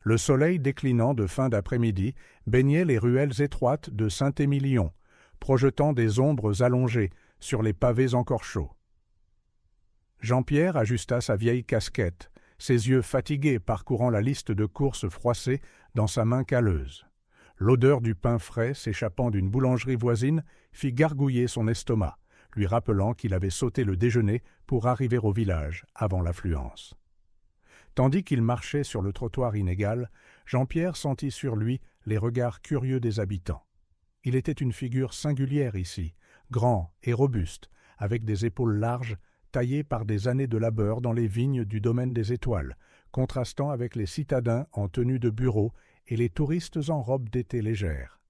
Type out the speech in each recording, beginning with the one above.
Le soleil déclinant de fin d'après-midi baignait les ruelles étroites de Saint-Émilion, projetant des ombres allongées sur les pavés encore chauds. Jean-Pierre ajusta sa vieille casquette, ses yeux fatigués parcourant la liste de courses froissées dans sa main calleuse. L'odeur du pain frais s'échappant d'une boulangerie voisine fit gargouiller son estomac, lui rappelant qu'il avait sauté le déjeuner pour arriver au village avant l'affluence. Tandis qu'il marchait sur le trottoir inégal, Jean-Pierre sentit sur lui les regards curieux des habitants. Il était une figure singulière ici, grand et robuste, avec des épaules larges, taillées par des années de labeur dans les vignes du domaine des Étoiles, contrastant avec les citadins en tenue de bureau et les touristes en robe d'été légère.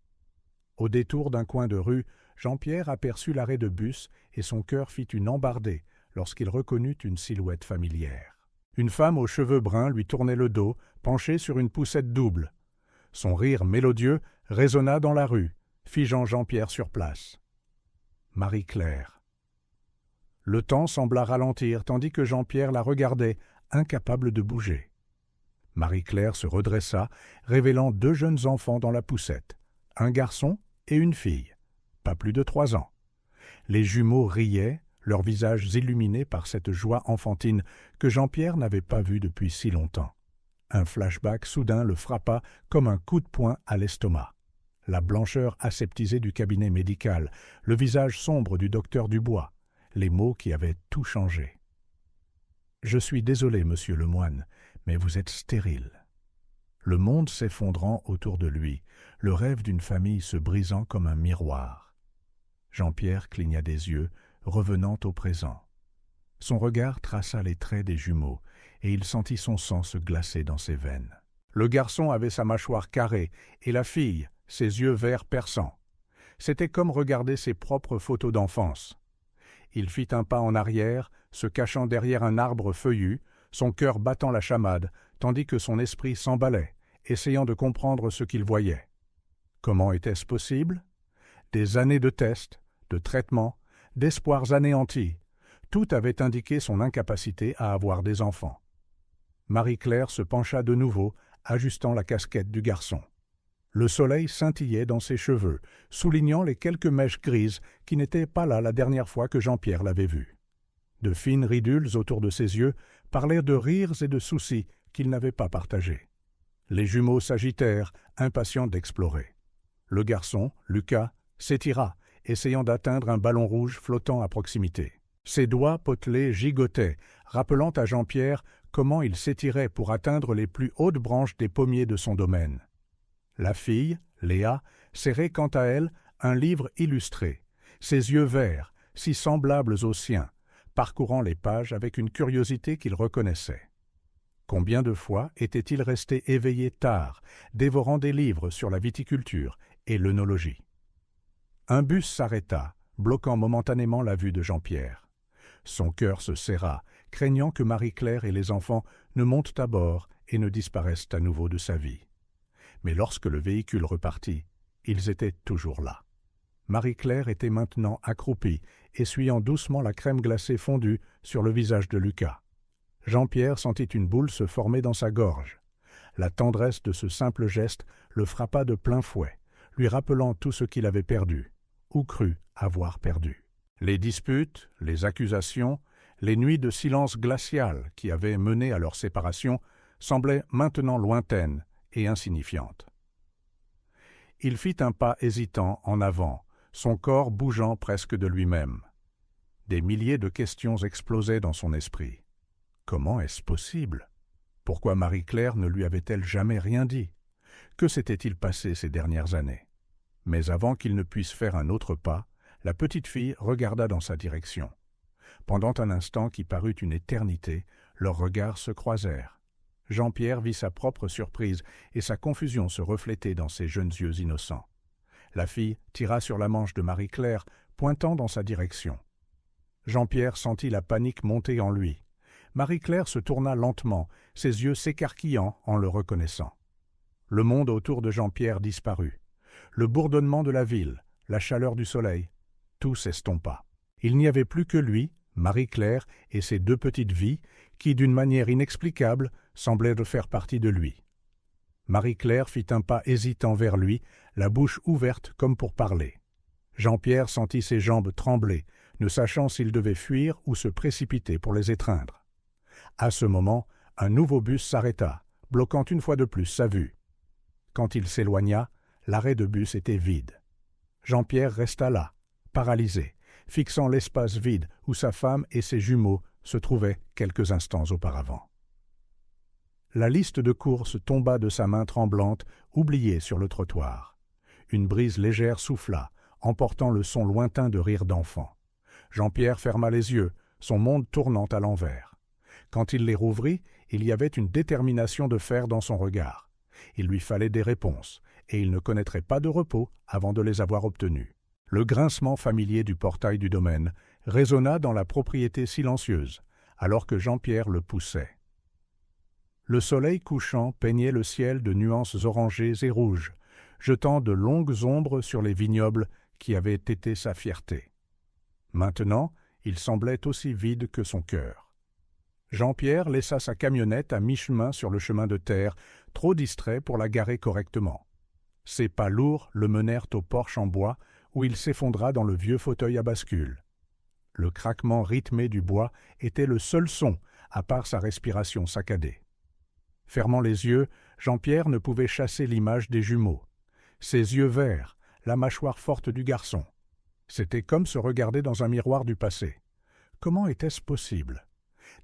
Au détour d'un coin de rue, Jean-Pierre aperçut l'arrêt de bus et son cœur fit une embardée lorsqu'il reconnut une silhouette familière. Une femme aux cheveux bruns lui tournait le dos, penchée sur une poussette double. Son rire mélodieux résonna dans la rue, figeant Jean-Pierre sur place. Marie-Claire. Le temps sembla ralentir tandis que Jean-Pierre la regardait, incapable de bouger. Marie-Claire se redressa, révélant 2 jeunes enfants dans la poussette, un garçon et une fille, pas plus de 3 ans. Les jumeaux riaient, leurs visages illuminés par cette joie enfantine que Jean-Pierre n'avait pas vue depuis si longtemps. Un flashback soudain le frappa comme un coup de poing à l'estomac. La blancheur aseptisée du cabinet médical, le visage sombre du docteur Dubois, les mots qui avaient tout changé. « Je suis désolé, monsieur le moine, mais vous êtes stérile. » Le monde s'effondrant autour de lui, le rêve d'une famille se brisant comme un miroir. Jean-Pierre cligna des yeux, revenant au présent. Son regard traça les traits des jumeaux, et il sentit son sang se glacer dans ses veines. Le garçon avait sa mâchoire carrée, et la fille, ses yeux verts perçants. C'était comme regarder ses propres photos d'enfance. Il fit un pas en arrière, se cachant derrière un arbre feuillu, son cœur battant la chamade, tandis que son esprit s'emballait, essayant de comprendre ce qu'il voyait. Comment était-ce possible? Des années de tests, de traitements, d'espoirs anéantis, tout avait indiqué son incapacité à avoir des enfants. Marie-Claire se pencha de nouveau, ajustant la casquette du garçon. Le soleil scintillait dans ses cheveux, soulignant les quelques mèches grises qui n'étaient pas là la dernière fois que Jean-Pierre l'avait vue. De fines ridules autour de ses yeux parlaient de rires et de soucis qu'il n'avait pas partagés. Les jumeaux s'agitèrent, impatients d'explorer. Le garçon, Lucas, s'étira, essayant d'atteindre un ballon rouge flottant à proximité. Ses doigts potelés gigotaient, rappelant à Jean-Pierre comment il s'étirait pour atteindre les plus hautes branches des pommiers de son domaine. La fille, Léa, serrait quant à elle un livre illustré, ses yeux verts, si semblables aux siens, parcourant les pages avec une curiosité qu'il reconnaissait. Combien de fois était-il resté éveillé tard, dévorant des livres sur la viticulture et l'œnologie? Un bus s'arrêta, bloquant momentanément la vue de Jean-Pierre. Son cœur se serra, craignant que Marie-Claire et les enfants ne montent à bord et ne disparaissent à nouveau de sa vie. Mais lorsque le véhicule repartit, ils étaient toujours là. Marie-Claire était maintenant accroupie, essuyant doucement la crème glacée fondue sur le visage de Lucas. Jean-Pierre sentit une boule se former dans sa gorge. La tendresse de ce simple geste le frappa de plein fouet, lui rappelant tout ce qu'il avait perdu, ou cru avoir perdu. Les disputes, les accusations, les nuits de silence glacial qui avaient mené à leur séparation semblaient maintenant lointaines et insignifiantes. Il fit un pas hésitant en avant, son corps bougeant presque de lui-même. Des milliers de questions explosaient dans son esprit. Comment est-ce possible? Pourquoi Marie-Claire ne lui avait-elle jamais rien dit? Que s'était-il passé ces dernières années? Mais avant qu'il ne puisse faire un autre pas, la petite fille regarda dans sa direction. Pendant un instant qui parut une éternité, leurs regards se croisèrent. Jean-Pierre vit sa propre surprise et sa confusion se refléter dans ses jeunes yeux innocents. La fille tira sur la manche de Marie-Claire, pointant dans sa direction. Jean-Pierre sentit la panique monter en lui. Marie-Claire se tourna lentement, ses yeux s'écarquillant en le reconnaissant. Le monde autour de Jean-Pierre disparut. Le bourdonnement de la ville, la chaleur du soleil, tout s'estompa. Il n'y avait plus que lui, Marie-Claire et ses 2 petites vies qui, d'une manière inexplicable, semblaient de faire partie de lui. Marie-Claire fit un pas hésitant vers lui, la bouche ouverte comme pour parler. Jean-Pierre sentit ses jambes trembler, ne sachant s'il devait fuir ou se précipiter pour les étreindre. À ce moment, un nouveau bus s'arrêta, bloquant une fois de plus sa vue. Quand il s'éloigna, l'arrêt de bus était vide. Jean-Pierre resta là, paralysé, fixant l'espace vide où sa femme et ses jumeaux se trouvaient quelques instants auparavant. La liste de courses tomba de sa main tremblante, oubliée sur le trottoir. Une brise légère souffla, emportant le son lointain de rires d'enfants. Jean-Pierre ferma les yeux, son monde tournant à l'envers. Quand il les rouvrit, il y avait une détermination de fer dans son regard. Il lui fallait des réponses, et il ne connaîtrait pas de repos avant de les avoir obtenues. Le grincement familier du portail du domaine résonna dans la propriété silencieuse, alors que Jean-Pierre le poussait. Le soleil couchant peignait le ciel de nuances orangées et rouges, jetant de longues ombres sur les vignobles qui avaient été sa fierté. Maintenant, il semblait aussi vide que son cœur. Jean-Pierre laissa sa camionnette à mi-chemin sur le chemin de terre, trop distrait pour la garer correctement. Ses pas lourds le menèrent au porche en bois, où il s'effondra dans le vieux fauteuil à bascule. Le craquement rythmé du bois était le seul son, à part sa respiration saccadée. Fermant les yeux, Jean-Pierre ne pouvait chasser l'image des jumeaux. Ses yeux verts, la mâchoire forte du garçon. C'était comme se regarder dans un miroir du passé. Comment était-ce possible?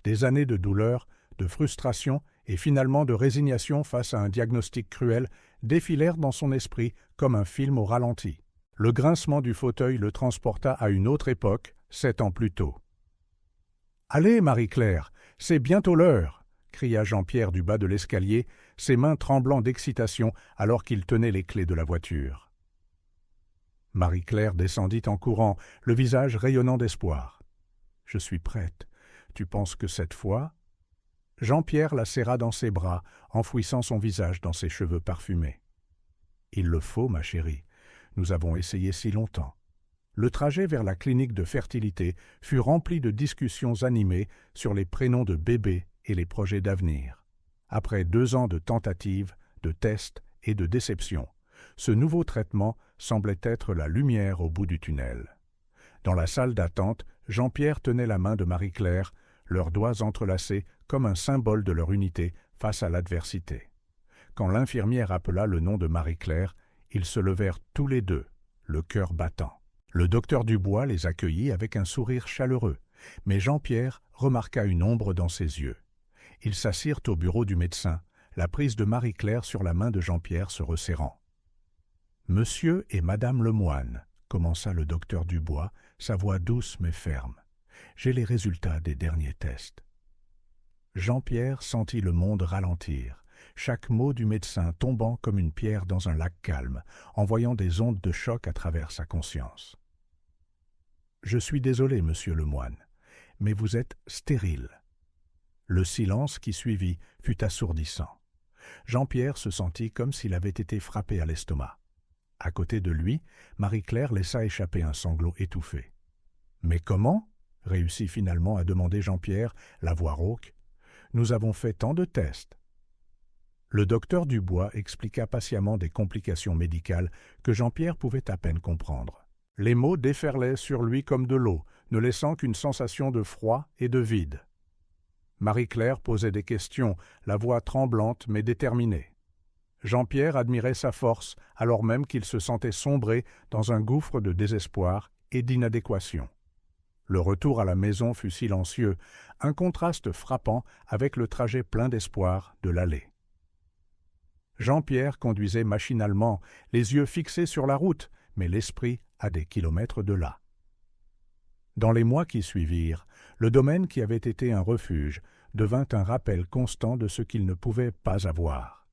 Des années de douleur, de frustration et finalement de résignation face à un diagnostic cruel défilèrent dans son esprit comme un film au ralenti. Le grincement du fauteuil le transporta à une autre époque, 7 ans plus tôt. « Allez, Marie-Claire, c'est bientôt l'heure !» cria Jean-Pierre du bas de l'escalier, ses mains tremblant d'excitation alors qu'il tenait les clés de la voiture. Marie-Claire descendit en courant, le visage rayonnant d'espoir. « Je suis prête. Tu penses que cette fois… » Jean-Pierre la serra dans ses bras, enfouissant son visage dans ses cheveux parfumés. « Il le faut, ma chérie. Nous avons essayé si longtemps. » Le trajet vers la clinique de fertilité fut rempli de discussions animées sur les prénoms de bébés et les projets d'avenir. Après 2 ans de tentatives, de tests et de déceptions, ce nouveau traitement semblait être la lumière au bout du tunnel. Dans la salle d'attente, Jean-Pierre tenait la main de Marie-Claire, leurs doigts entrelacés comme un symbole de leur unité face à l'adversité. Quand l'infirmière appela le nom de Marie-Claire, ils se levèrent tous les deux, le cœur battant. Le docteur Dubois les accueillit avec un sourire chaleureux, mais Jean-Pierre remarqua une ombre dans ses yeux. Ils s'assirent au bureau du médecin, la prise de Marie-Claire sur la main de Jean-Pierre se resserrant. « Monsieur et Madame Lemoine, » commença le docteur Dubois, sa voix douce mais ferme. « J'ai les résultats des derniers tests. » Jean-Pierre sentit le monde ralentir, chaque mot du médecin tombant comme une pierre dans un lac calme, envoyant des ondes de choc à travers sa conscience. « Je suis désolé, monsieur Lemoine, mais vous êtes stérile. » Le silence qui suivit fut assourdissant. Jean-Pierre se sentit comme s'il avait été frappé à l'estomac. À côté de lui, Marie-Claire laissa échapper un sanglot étouffé. « Mais comment ?» réussit finalement à demander Jean-Pierre, la voix rauque. « Nous avons fait tant de tests. » Le docteur Dubois expliqua patiemment des complications médicales que Jean-Pierre pouvait à peine comprendre. Les mots déferlaient sur lui comme de l'eau, ne laissant qu'une sensation de froid et de vide. Marie-Claire posait des questions, la voix tremblante mais déterminée. Jean-Pierre admirait sa force, alors même qu'il se sentait sombrer dans un gouffre de désespoir et d'inadéquation. Le retour à la maison fut silencieux, un contraste frappant avec le trajet plein d'espoir de l'allée. Jean-Pierre conduisait machinalement, les yeux fixés sur la route, mais l'esprit à des kilomètres de là. Dans les mois qui suivirent, le domaine qui avait été un refuge devint un rappel constant de ce qu'il ne pouvait pas avoir.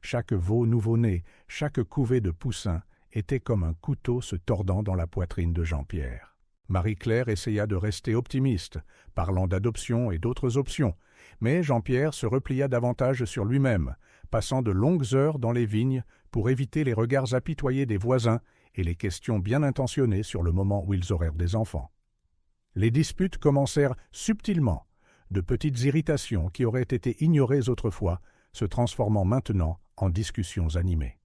Chaque veau nouveau-né, chaque couvée de poussins était comme un couteau se tordant dans la poitrine de Jean-Pierre. Marie-Claire essaya de rester optimiste, parlant d'adoption et d'autres options, mais Jean-Pierre se replia davantage sur lui-même, passant de longues heures dans les vignes pour éviter les regards apitoyés des voisins et les questions bien intentionnées sur le moment où ils auront des enfants. Les disputes commencèrent subtilement, de petites irritations qui auraient été ignorées autrefois, se transformant maintenant en discussions animées.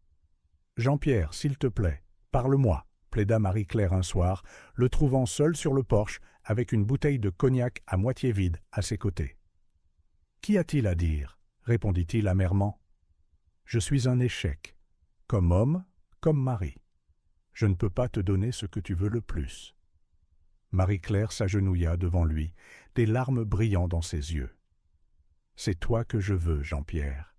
« Jean-Pierre, s'il te plaît, parle-moi » plaida Marie-Claire un soir, le trouvant seul sur le porche avec une bouteille de cognac à moitié vide à ses côtés. « Qu'y a-t-il à dire » répondit-il amèrement. « Je suis un échec, comme homme, comme mari. Je ne peux pas te donner ce que tu veux le plus. » Marie-Claire s'agenouilla devant lui, des larmes brillant dans ses yeux. « C'est toi que je veux, Jean-Pierre.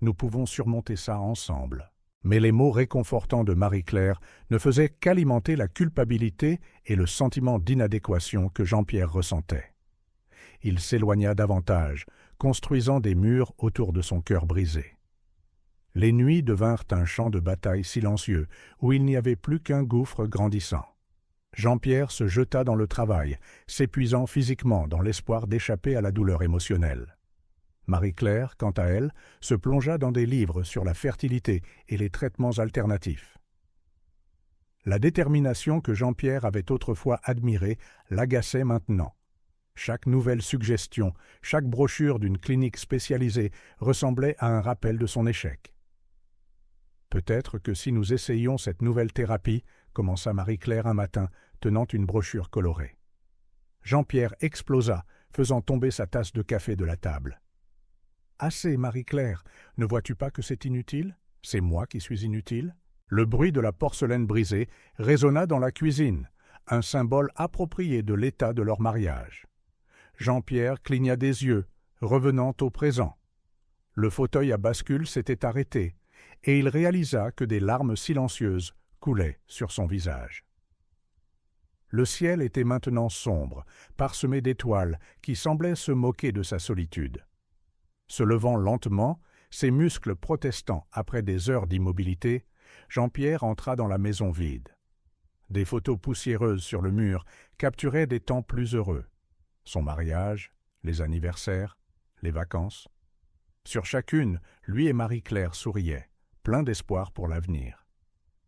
Nous pouvons surmonter ça ensemble. » Mais les mots réconfortants de Marie-Claire ne faisaient qu'alimenter la culpabilité et le sentiment d'inadéquation que Jean-Pierre ressentait. Il s'éloigna davantage, construisant des murs autour de son cœur brisé. Les nuits devinrent un champ de bataille silencieux où il n'y avait plus qu'un gouffre grandissant. Jean-Pierre se jeta dans le travail, s'épuisant physiquement dans l'espoir d'échapper à la douleur émotionnelle. Marie-Claire, quant à elle, se plongea dans des livres sur la fertilité et les traitements alternatifs. La détermination que Jean-Pierre avait autrefois admirée l'agaçait maintenant. Chaque nouvelle suggestion, chaque brochure d'une clinique spécialisée ressemblait à un rappel de son échec. « Peut-être que si nous essayions cette nouvelle thérapie, » commença Marie-Claire un matin, tenant une brochure colorée. Jean-Pierre explosa, faisant tomber sa tasse de café de la table. « Assez, Marie-Claire, ne vois-tu pas que c'est inutile? C'est moi qui suis inutile ?» Le bruit de la porcelaine brisée résonna dans la cuisine, un symbole approprié de l'état de leur mariage. Jean-Pierre cligna des yeux, revenant au présent. Le fauteuil à bascule s'était arrêté, et il réalisa que des larmes silencieuses coulaient sur son visage. Le ciel était maintenant sombre, parsemé d'étoiles qui semblaient se moquer de sa solitude. Se levant lentement, ses muscles protestant après des heures d'immobilité, Jean-Pierre entra dans la maison vide. Des photos poussiéreuses sur le mur capturaient des temps plus heureux. Son mariage, les anniversaires, les vacances. Sur chacune, lui et Marie-Claire souriaient, pleins d'espoir pour l'avenir.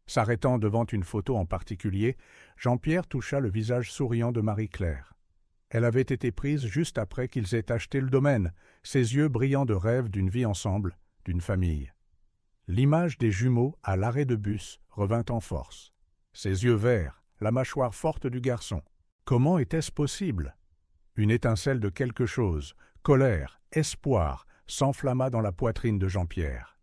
S'arrêtant devant une photo en particulier, Jean-Pierre toucha le visage souriant de Marie-Claire. Elle avait été prise juste après qu'ils aient acheté le domaine, ses yeux brillants de rêve d'une vie ensemble, d'une famille. L'image des jumeaux à l'arrêt de bus revint en force. Ses yeux verts, la mâchoire forte du garçon. Comment était-ce possible? Une étincelle de quelque chose, colère, espoir, s'enflamma dans la poitrine de Jean-Pierre.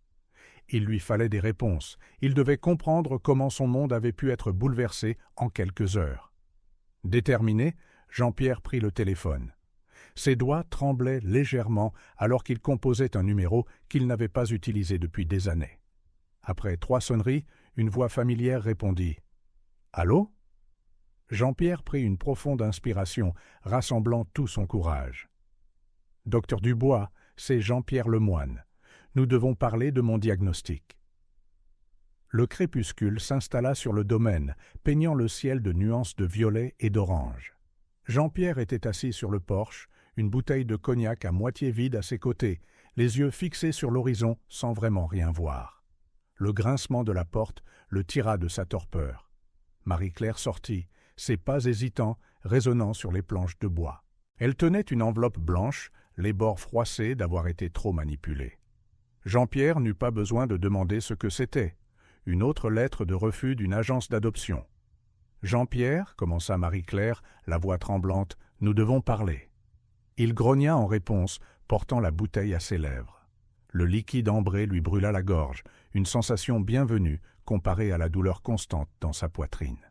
Il lui fallait des réponses, il devait comprendre comment son monde avait pu être bouleversé en quelques heures. Déterminé, Jean-Pierre prit le téléphone. Ses doigts tremblaient légèrement alors qu'il composait un numéro qu'il n'avait pas utilisé depuis des années. Après 3 sonneries, une voix familière répondit. « Allô ?» Jean-Pierre prit une profonde inspiration, rassemblant tout son courage. « Docteur Dubois, c'est Jean-Pierre Lemoine. Nous devons parler de mon diagnostic. » Le crépuscule s'installa sur le domaine, peignant le ciel de nuances de violet et d'orange. Jean-Pierre était assis sur le porche, une bouteille de cognac à moitié vide à ses côtés, les yeux fixés sur l'horizon sans vraiment rien voir. Le grincement de la porte le tira de sa torpeur. Marie-Claire sortit, ses pas hésitants résonnant sur les planches de bois. Elle tenait une enveloppe blanche, les bords froissés d'avoir été trop manipulés. Jean-Pierre n'eut pas besoin de demander ce que c'était. Une autre lettre de refus d'une agence d'adoption. « Jean-Pierre, » commença Marie-Claire, la voix tremblante, « nous devons parler. » Il grogna en réponse, portant la bouteille à ses lèvres. Le liquide ambré lui brûla la gorge, une sensation bienvenue comparée à la douleur constante dans sa poitrine.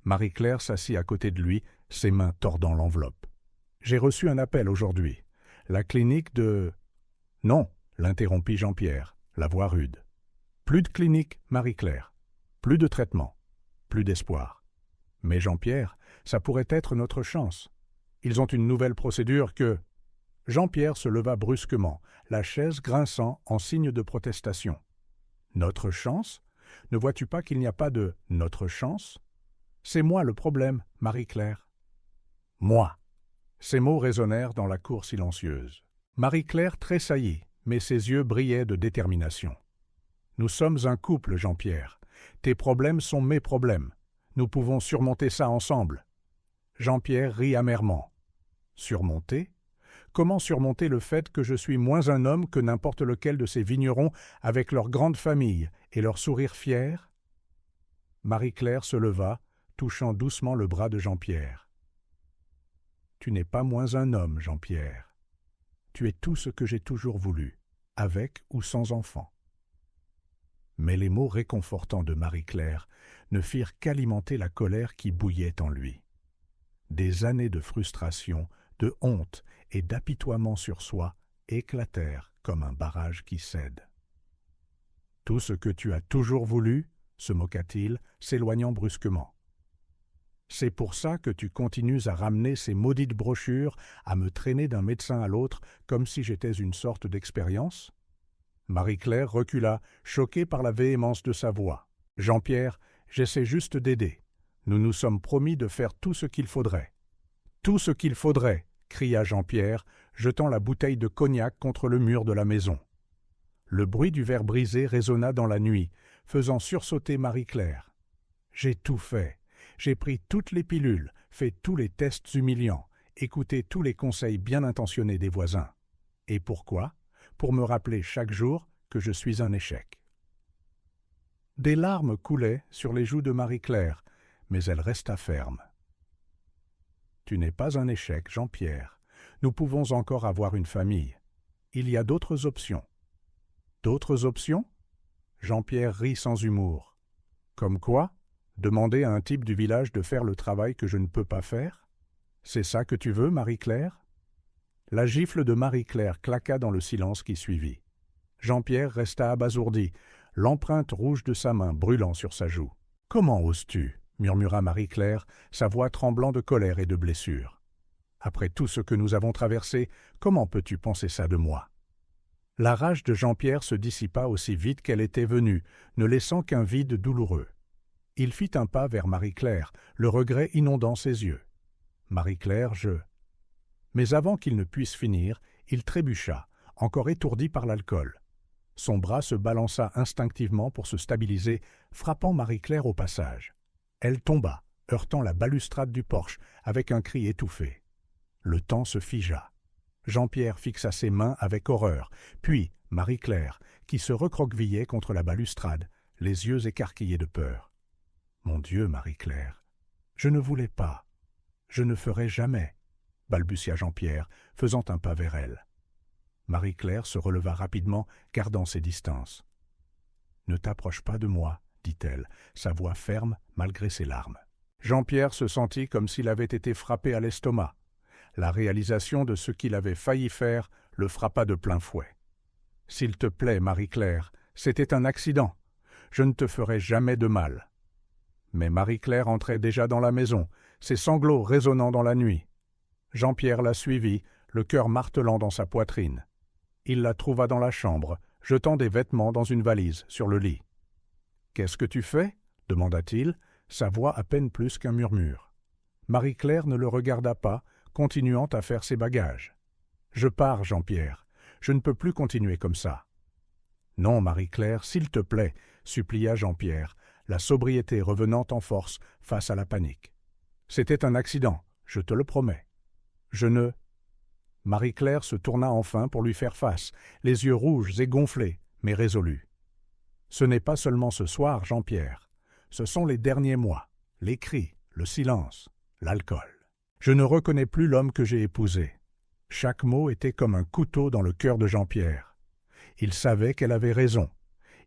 Marie-Claire s'assit à côté de lui, ses mains tordant l'enveloppe. « J'ai reçu un appel aujourd'hui. La clinique de... » « Non, » l'interrompit Jean-Pierre, la voix rude. « Plus de clinique, Marie-Claire. Plus de traitement. Plus d'espoir. Mais Jean-Pierre, ça pourrait être notre chance. Ils ont une nouvelle procédure que... » Jean-Pierre se leva brusquement, la chaise grinçant en signe de protestation. « Notre chance? Ne vois-tu pas qu'il n'y a pas de « notre chance » ? C'est moi le problème, Marie-Claire. « Moi !» Ces mots résonnèrent dans la cour silencieuse. Marie-Claire tressaillit, mais ses yeux brillaient de détermination. « Nous sommes un couple, Jean-Pierre. Tes problèmes sont mes problèmes. Nous pouvons surmonter ça ensemble. » Jean-Pierre rit amèrement. « Surmonter ? Comment surmonter le fait que je suis moins un homme que n'importe lequel de ces vignerons avec leur grande famille et leur sourire fier ?» Marie-Claire se leva, touchant doucement le bras de Jean-Pierre. « Tu n'es pas moins un homme, Jean-Pierre. Tu es tout ce que j'ai toujours voulu, avec ou sans enfant. » Mais les mots réconfortants de Marie-Claire ne firent qu'alimenter la colère qui bouillait en lui. Des années de frustration, de honte et d'apitoiement sur soi éclatèrent comme un barrage qui cède. « Tout ce que tu as toujours voulu, se moqua-t-il, s'éloignant brusquement. C'est pour ça que tu continues à ramener ces maudites brochures, à me traîner d'un médecin à l'autre comme si j'étais une sorte d'expérience ?» Marie-Claire recula, choquée par la véhémence de sa voix. « Jean-Pierre, j'essaie juste d'aider. Nous nous sommes promis de faire tout ce qu'il faudrait. »« Tout ce qu'il faudrait !» cria Jean-Pierre, jetant la bouteille de cognac contre le mur de la maison. Le bruit du verre brisé résonna dans la nuit, faisant sursauter Marie-Claire. « J'ai tout fait. J'ai pris toutes les pilules, fait tous les tests humiliants, écouté tous les conseils bien intentionnés des voisins. Et pourquoi ? Pour me rappeler chaque jour que je suis un échec. » Des larmes coulaient sur les joues de Marie-Claire, mais elle resta ferme. « Tu n'es pas un échec, Jean-Pierre. Nous pouvons encore avoir une famille. Il y a d'autres options. »« D'autres options ?» Jean-Pierre rit sans humour. « Comme quoi ? Demander à un type du village de faire le travail que je ne peux pas faire ? C'est ça que tu veux, Marie-Claire ?» La gifle de Marie-Claire claqua dans le silence qui suivit. Jean-Pierre resta abasourdi, l'empreinte rouge de sa main brûlant sur sa joue. « Comment oses-tu » murmura Marie-Claire, sa voix tremblant de colère et de blessure. « Après tout ce que nous avons traversé, comment peux-tu penser ça de moi ?» La rage de Jean-Pierre se dissipa aussi vite qu'elle était venue, ne laissant qu'un vide douloureux. Il fit un pas vers Marie-Claire, le regret inondant ses yeux. « Marie-Claire, je... » Mais avant qu'il ne puisse finir, il trébucha, encore étourdi par l'alcool. Son bras se balança instinctivement pour se stabiliser, frappant Marie-Claire au passage. Elle tomba, heurtant la balustrade du porche, avec un cri étouffé. Le temps se figea. Jean-Pierre fixa ses mains avec horreur, puis Marie-Claire, qui se recroquevillait contre la balustrade, les yeux écarquillés de peur. « Mon Dieu, Marie-Claire, je ne voulais pas. Je ne ferai jamais. » balbutia Jean-Pierre, faisant un pas vers elle. Marie-Claire se releva rapidement, gardant ses distances. « Ne t'approche pas de moi, » dit-elle, sa voix ferme malgré ses larmes. Jean-Pierre se sentit comme s'il avait été frappé à l'estomac. La réalisation de ce qu'il avait failli faire le frappa de plein fouet. « S'il te plaît, Marie-Claire, c'était un accident. Je ne te ferai jamais de mal. » Mais Marie-Claire entrait déjà dans la maison, ses sanglots résonnant dans la nuit. Jean-Pierre la suivit, le cœur martelant dans sa poitrine. Il la trouva dans la chambre, jetant des vêtements dans une valise sur le lit. « Qu'est-ce que tu fais » demanda-t-il, sa voix à peine plus qu'un murmure. Marie-Claire ne le regarda pas, continuant à faire ses bagages. « Je pars, Jean-Pierre. Je ne peux plus continuer comme ça. »« Non, Marie-Claire, s'il te plaît, » supplia Jean-Pierre, la sobriété revenant en force face à la panique. « C'était un accident, je te le promets. » « Je ne... » Marie-Claire se tourna enfin pour lui faire face, les yeux rouges et gonflés, mais résolus. « Ce n'est pas seulement ce soir, Jean-Pierre. Ce sont les derniers mois, les cris, le silence, l'alcool. Je ne reconnais plus l'homme que j'ai épousé. » Chaque mot était comme un couteau dans le cœur de Jean-Pierre. Il savait qu'elle avait raison.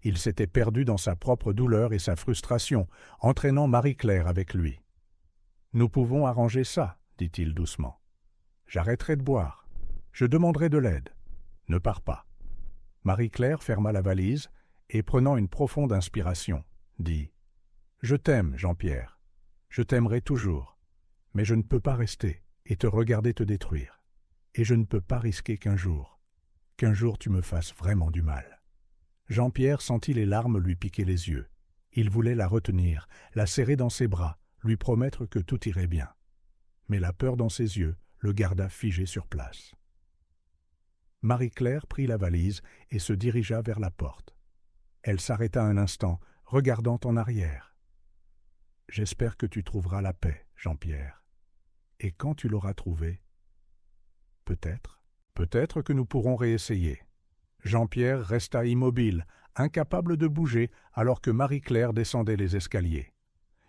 Il s'était perdu dans sa propre douleur et sa frustration, entraînant Marie-Claire avec lui. « Nous pouvons arranger ça, » dit-il doucement. « J'arrêterai de boire. Je demanderai de l'aide. Ne pars pas. » Marie-Claire ferma la valise et, prenant une profonde inspiration, dit « Je t'aime, Jean-Pierre. Je t'aimerai toujours. Mais je ne peux pas rester et te regarder te détruire. Et je ne peux pas risquer qu'un jour tu me fasses vraiment du mal. » Jean-Pierre sentit les larmes lui piquer les yeux. Il voulait la retenir, la serrer dans ses bras, lui promettre que tout irait bien. Mais la peur dans ses yeux le garda figé sur place. Marie-Claire prit la valise et se dirigea vers la porte. Elle s'arrêta un instant, regardant en arrière. « J'espère que tu trouveras la paix, Jean-Pierre. Et quand tu l'auras trouvée, peut-être, Peut-être que nous pourrons réessayer. Jean-Pierre resta immobile, incapable de bouger, alors que Marie-Claire descendait les escaliers.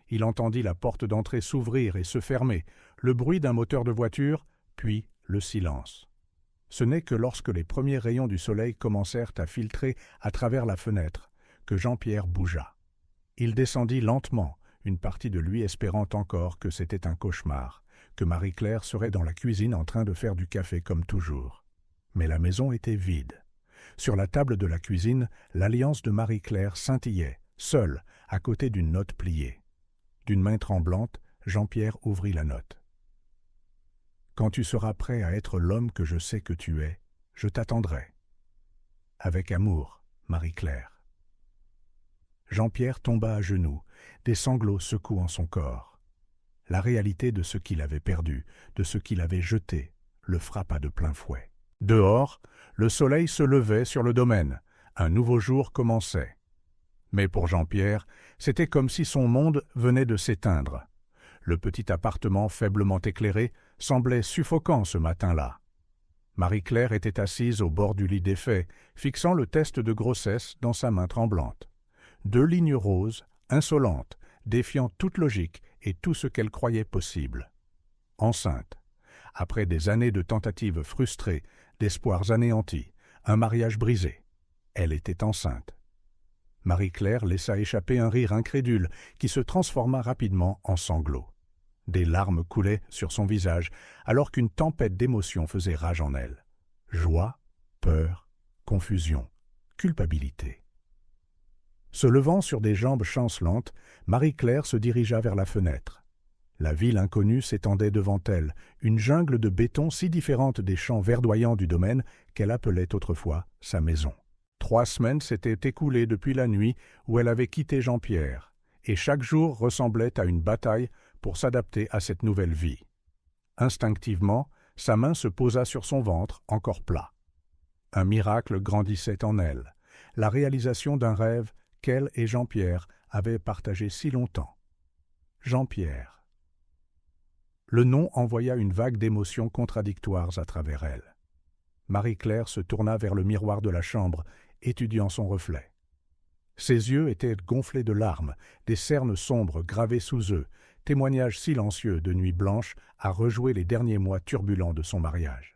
Il entendit la porte d'entrée s'ouvrir et se fermer, le bruit d'un moteur de voiture, puis le silence. Ce n'est que lorsque les premiers rayons du soleil commencèrent à filtrer à travers la fenêtre que Jean-Pierre bougea. Il descendit lentement, une partie de lui espérant encore que c'était un cauchemar, que Marie-Claire serait dans la cuisine en train de faire du café comme toujours. Mais la maison était vide. Sur la table de la cuisine, l'alliance de Marie-Claire scintillait, seule, à côté d'une note pliée. D'une main tremblante, Jean-Pierre ouvrit la note. « Quand tu seras prêt à être l'homme que je sais que tu es, je t'attendrai. Avec amour, Marie-Claire. » Jean-Pierre tomba à genoux, des sanglots secouant son corps. La réalité de ce qu'il avait perdu, de ce qu'il avait jeté, le frappa de plein fouet. Dehors, le soleil se levait sur le domaine. Un nouveau jour commençait. Mais pour Jean-Pierre, c'était comme si son monde venait de s'éteindre. Le petit appartement faiblement éclairé semblait suffocant ce matin-là. Marie-Claire était assise au bord du lit défait, fixant le test de grossesse dans sa main tremblante. 2 lignes roses, insolentes, défiant toute logique et tout ce qu'elle croyait possible. Enceinte. Après des années de tentatives frustrées, d'espoirs anéantis, un mariage brisé, elle était enceinte. Marie-Claire laissa échapper un rire incrédule qui se transforma rapidement en sanglots. Des larmes coulaient sur son visage alors qu'une tempête d'émotions faisait rage en elle. Joie, peur, confusion, culpabilité. Se levant sur des jambes chancelantes, Marie-Claire se dirigea vers la fenêtre. La ville inconnue s'étendait devant elle, une jungle de béton si différente des champs verdoyants du domaine qu'elle appelait autrefois sa maison. 3 semaines s'étaient écoulées depuis la nuit où elle avait quitté Jean-Pierre, et chaque jour ressemblait à une bataille pour s'adapter à cette nouvelle vie. Instinctivement, sa main se posa sur son ventre, encore plat. Un miracle grandissait en elle, la réalisation d'un rêve qu'elle et Jean-Pierre avaient partagé si longtemps. Jean-Pierre. Le nom envoya une vague d'émotions contradictoires à travers elle. Marie-Claire se tourna vers le miroir de la chambre, étudiant son reflet. Ses yeux étaient gonflés de larmes, des cernes sombres gravées sous eux, témoignage silencieux de nuit blanche à rejouer les derniers mois turbulents de son mariage.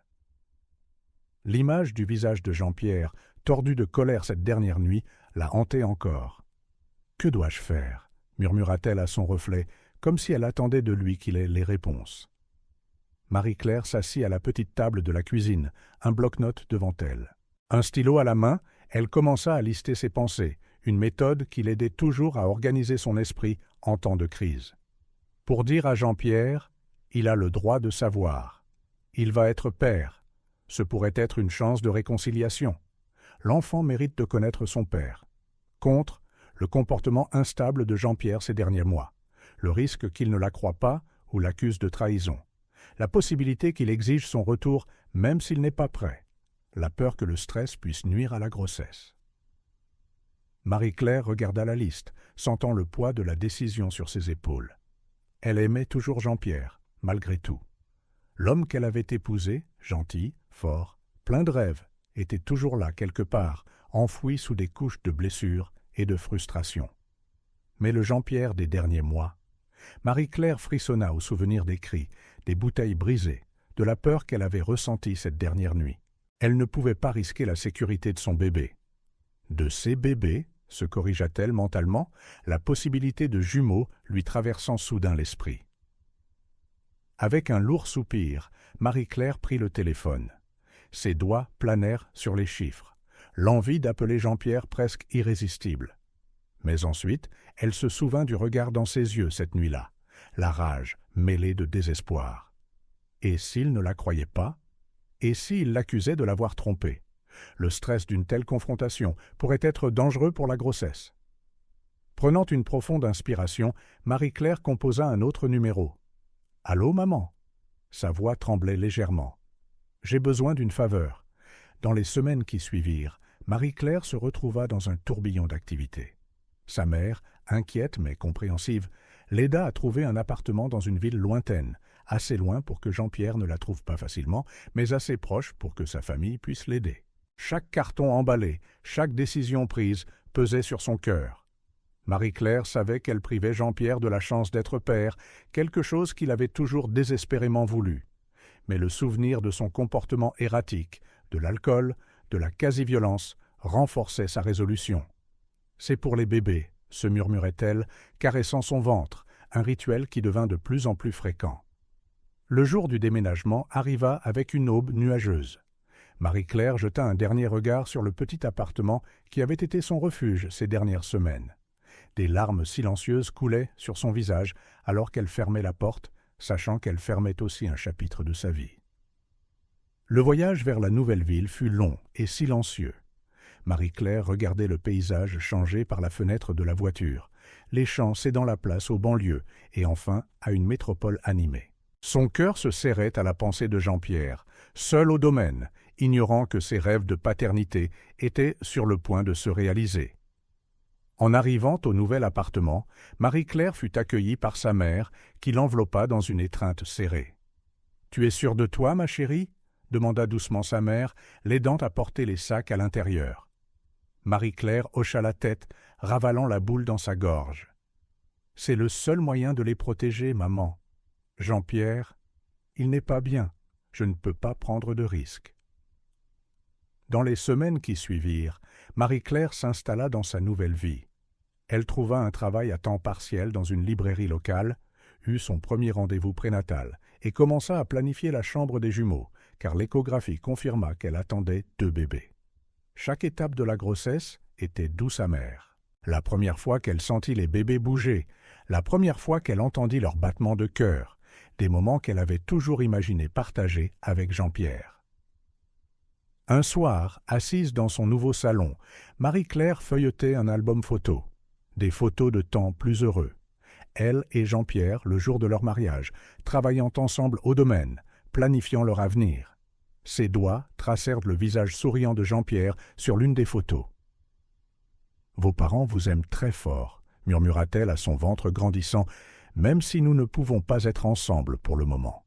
L'image du visage de Jean-Pierre, tordu de colère cette dernière nuit, la hantait encore. « Que dois-je faire » murmura-t-elle à son reflet, comme si elle attendait de lui qu'il ait les réponses. Marie-Claire s'assit à la petite table de la cuisine, un bloc-notes devant elle. Un stylo à la main, elle commença à lister ses pensées, une méthode qui l'aidait toujours à organiser son esprit en temps de crise. Pour dire à Jean-Pierre, il a le droit de savoir. Il va être père. Ce pourrait être une chance de réconciliation. L'enfant mérite de connaître son père. Contre, le comportement instable de Jean-Pierre ces derniers mois. Le risque qu'il ne la croie pas ou l'accuse de trahison. La possibilité qu'il exige son retour même s'il n'est pas prêt. La peur que le stress puisse nuire à la grossesse. Marie-Claire regarda la liste, sentant le poids de la décision sur ses épaules. Elle aimait toujours Jean-Pierre, malgré tout. L'homme qu'elle avait épousé, gentil, fort, plein de rêves, était toujours là quelque part, enfoui sous des couches de blessures et de frustration. Mais le Jean-Pierre des derniers mois, Marie-Claire frissonna au souvenir des cris, des bouteilles brisées, de la peur qu'elle avait ressentie cette dernière nuit. Elle ne pouvait pas risquer la sécurité de son bébé. De ses bébés, se corrigea-t-elle mentalement, la possibilité de jumeaux lui traversant soudain l'esprit. Avec un lourd soupir, Marie-Claire prit le téléphone. Ses doigts planèrent sur les chiffres, l'envie d'appeler Jean-Pierre presque irrésistible. Mais ensuite, elle se souvint du regard dans ses yeux cette nuit-là, la rage mêlée de désespoir. Et s'il ne la croyait pas? Et s'il l'accusait de l'avoir trompée? Le stress d'une telle confrontation pourrait être dangereux pour la grossesse. Prenant une profonde inspiration, Marie-Claire composa un autre numéro. « Allô, maman ?» Sa voix tremblait légèrement. « J'ai besoin d'une faveur. » Dans les semaines qui suivirent, Marie-Claire se retrouva dans un tourbillon d'activités. Sa mère, inquiète mais compréhensive, l'aida à trouver un appartement dans une ville lointaine, assez loin pour que Jean-Pierre ne la trouve pas facilement, mais assez proche pour que sa famille puisse l'aider. Chaque carton emballé, chaque décision prise pesait sur son cœur. Marie-Claire savait qu'elle privait Jean-Pierre de la chance d'être père, quelque chose qu'il avait toujours désespérément voulu. Mais le souvenir de son comportement erratique, de l'alcool, de la quasi-violence, renforçait sa résolution. « C'est pour les bébés », se murmurait-elle, caressant son ventre, un rituel qui devint de plus en plus fréquent. Le jour du déménagement arriva avec une aube nuageuse. Marie-Claire jeta un dernier regard sur le petit appartement qui avait été son refuge ces dernières semaines. Des larmes silencieuses coulaient sur son visage alors qu'elle fermait la porte, sachant qu'elle fermait aussi un chapitre de sa vie. Le voyage vers la nouvelle ville fut long et silencieux. Marie-Claire regardait le paysage changé par la fenêtre de la voiture, les champs cédant la place aux banlieues et enfin à une métropole animée. Son cœur se serrait à la pensée de Jean-Pierre, seul au domaine, ignorant que ses rêves de paternité étaient sur le point de se réaliser. En arrivant au nouvel appartement, Marie-Claire fut accueillie par sa mère, qui l'enveloppa dans une étreinte serrée. « Tu es sûre de toi, ma chérie ?» demanda doucement sa mère, l'aidant à porter les sacs à l'intérieur. Marie-Claire hocha la tête, ravalant la boule dans sa gorge. « C'est le seul moyen de les protéger, maman. Jean-Pierre, il n'est pas bien. Je ne peux pas prendre de risques. » Dans les semaines qui suivirent, Marie-Claire s'installa dans sa nouvelle vie. Elle trouva un travail à temps partiel dans une librairie locale, eut son premier rendez-vous prénatal et commença à planifier la chambre des jumeaux, car l'échographie confirma qu'elle attendait 2 bébés. Chaque étape de la grossesse était douce amère. La première fois qu'elle sentit les bébés bouger, la première fois qu'elle entendit leurs battements de cœur, des moments qu'elle avait toujours imaginé partager avec Jean-Pierre. Un soir, assise dans son nouveau salon, Marie-Claire feuilletait un album photo, des photos de temps plus heureux. Elle et Jean-Pierre, le jour de leur mariage, travaillant ensemble au domaine, planifiant leur avenir. Ses doigts tracèrent le visage souriant de Jean-Pierre sur l'une des photos. « Vos parents vous aiment très fort », murmura-t-elle à son ventre grandissant, « même si nous ne pouvons pas être ensemble pour le moment. »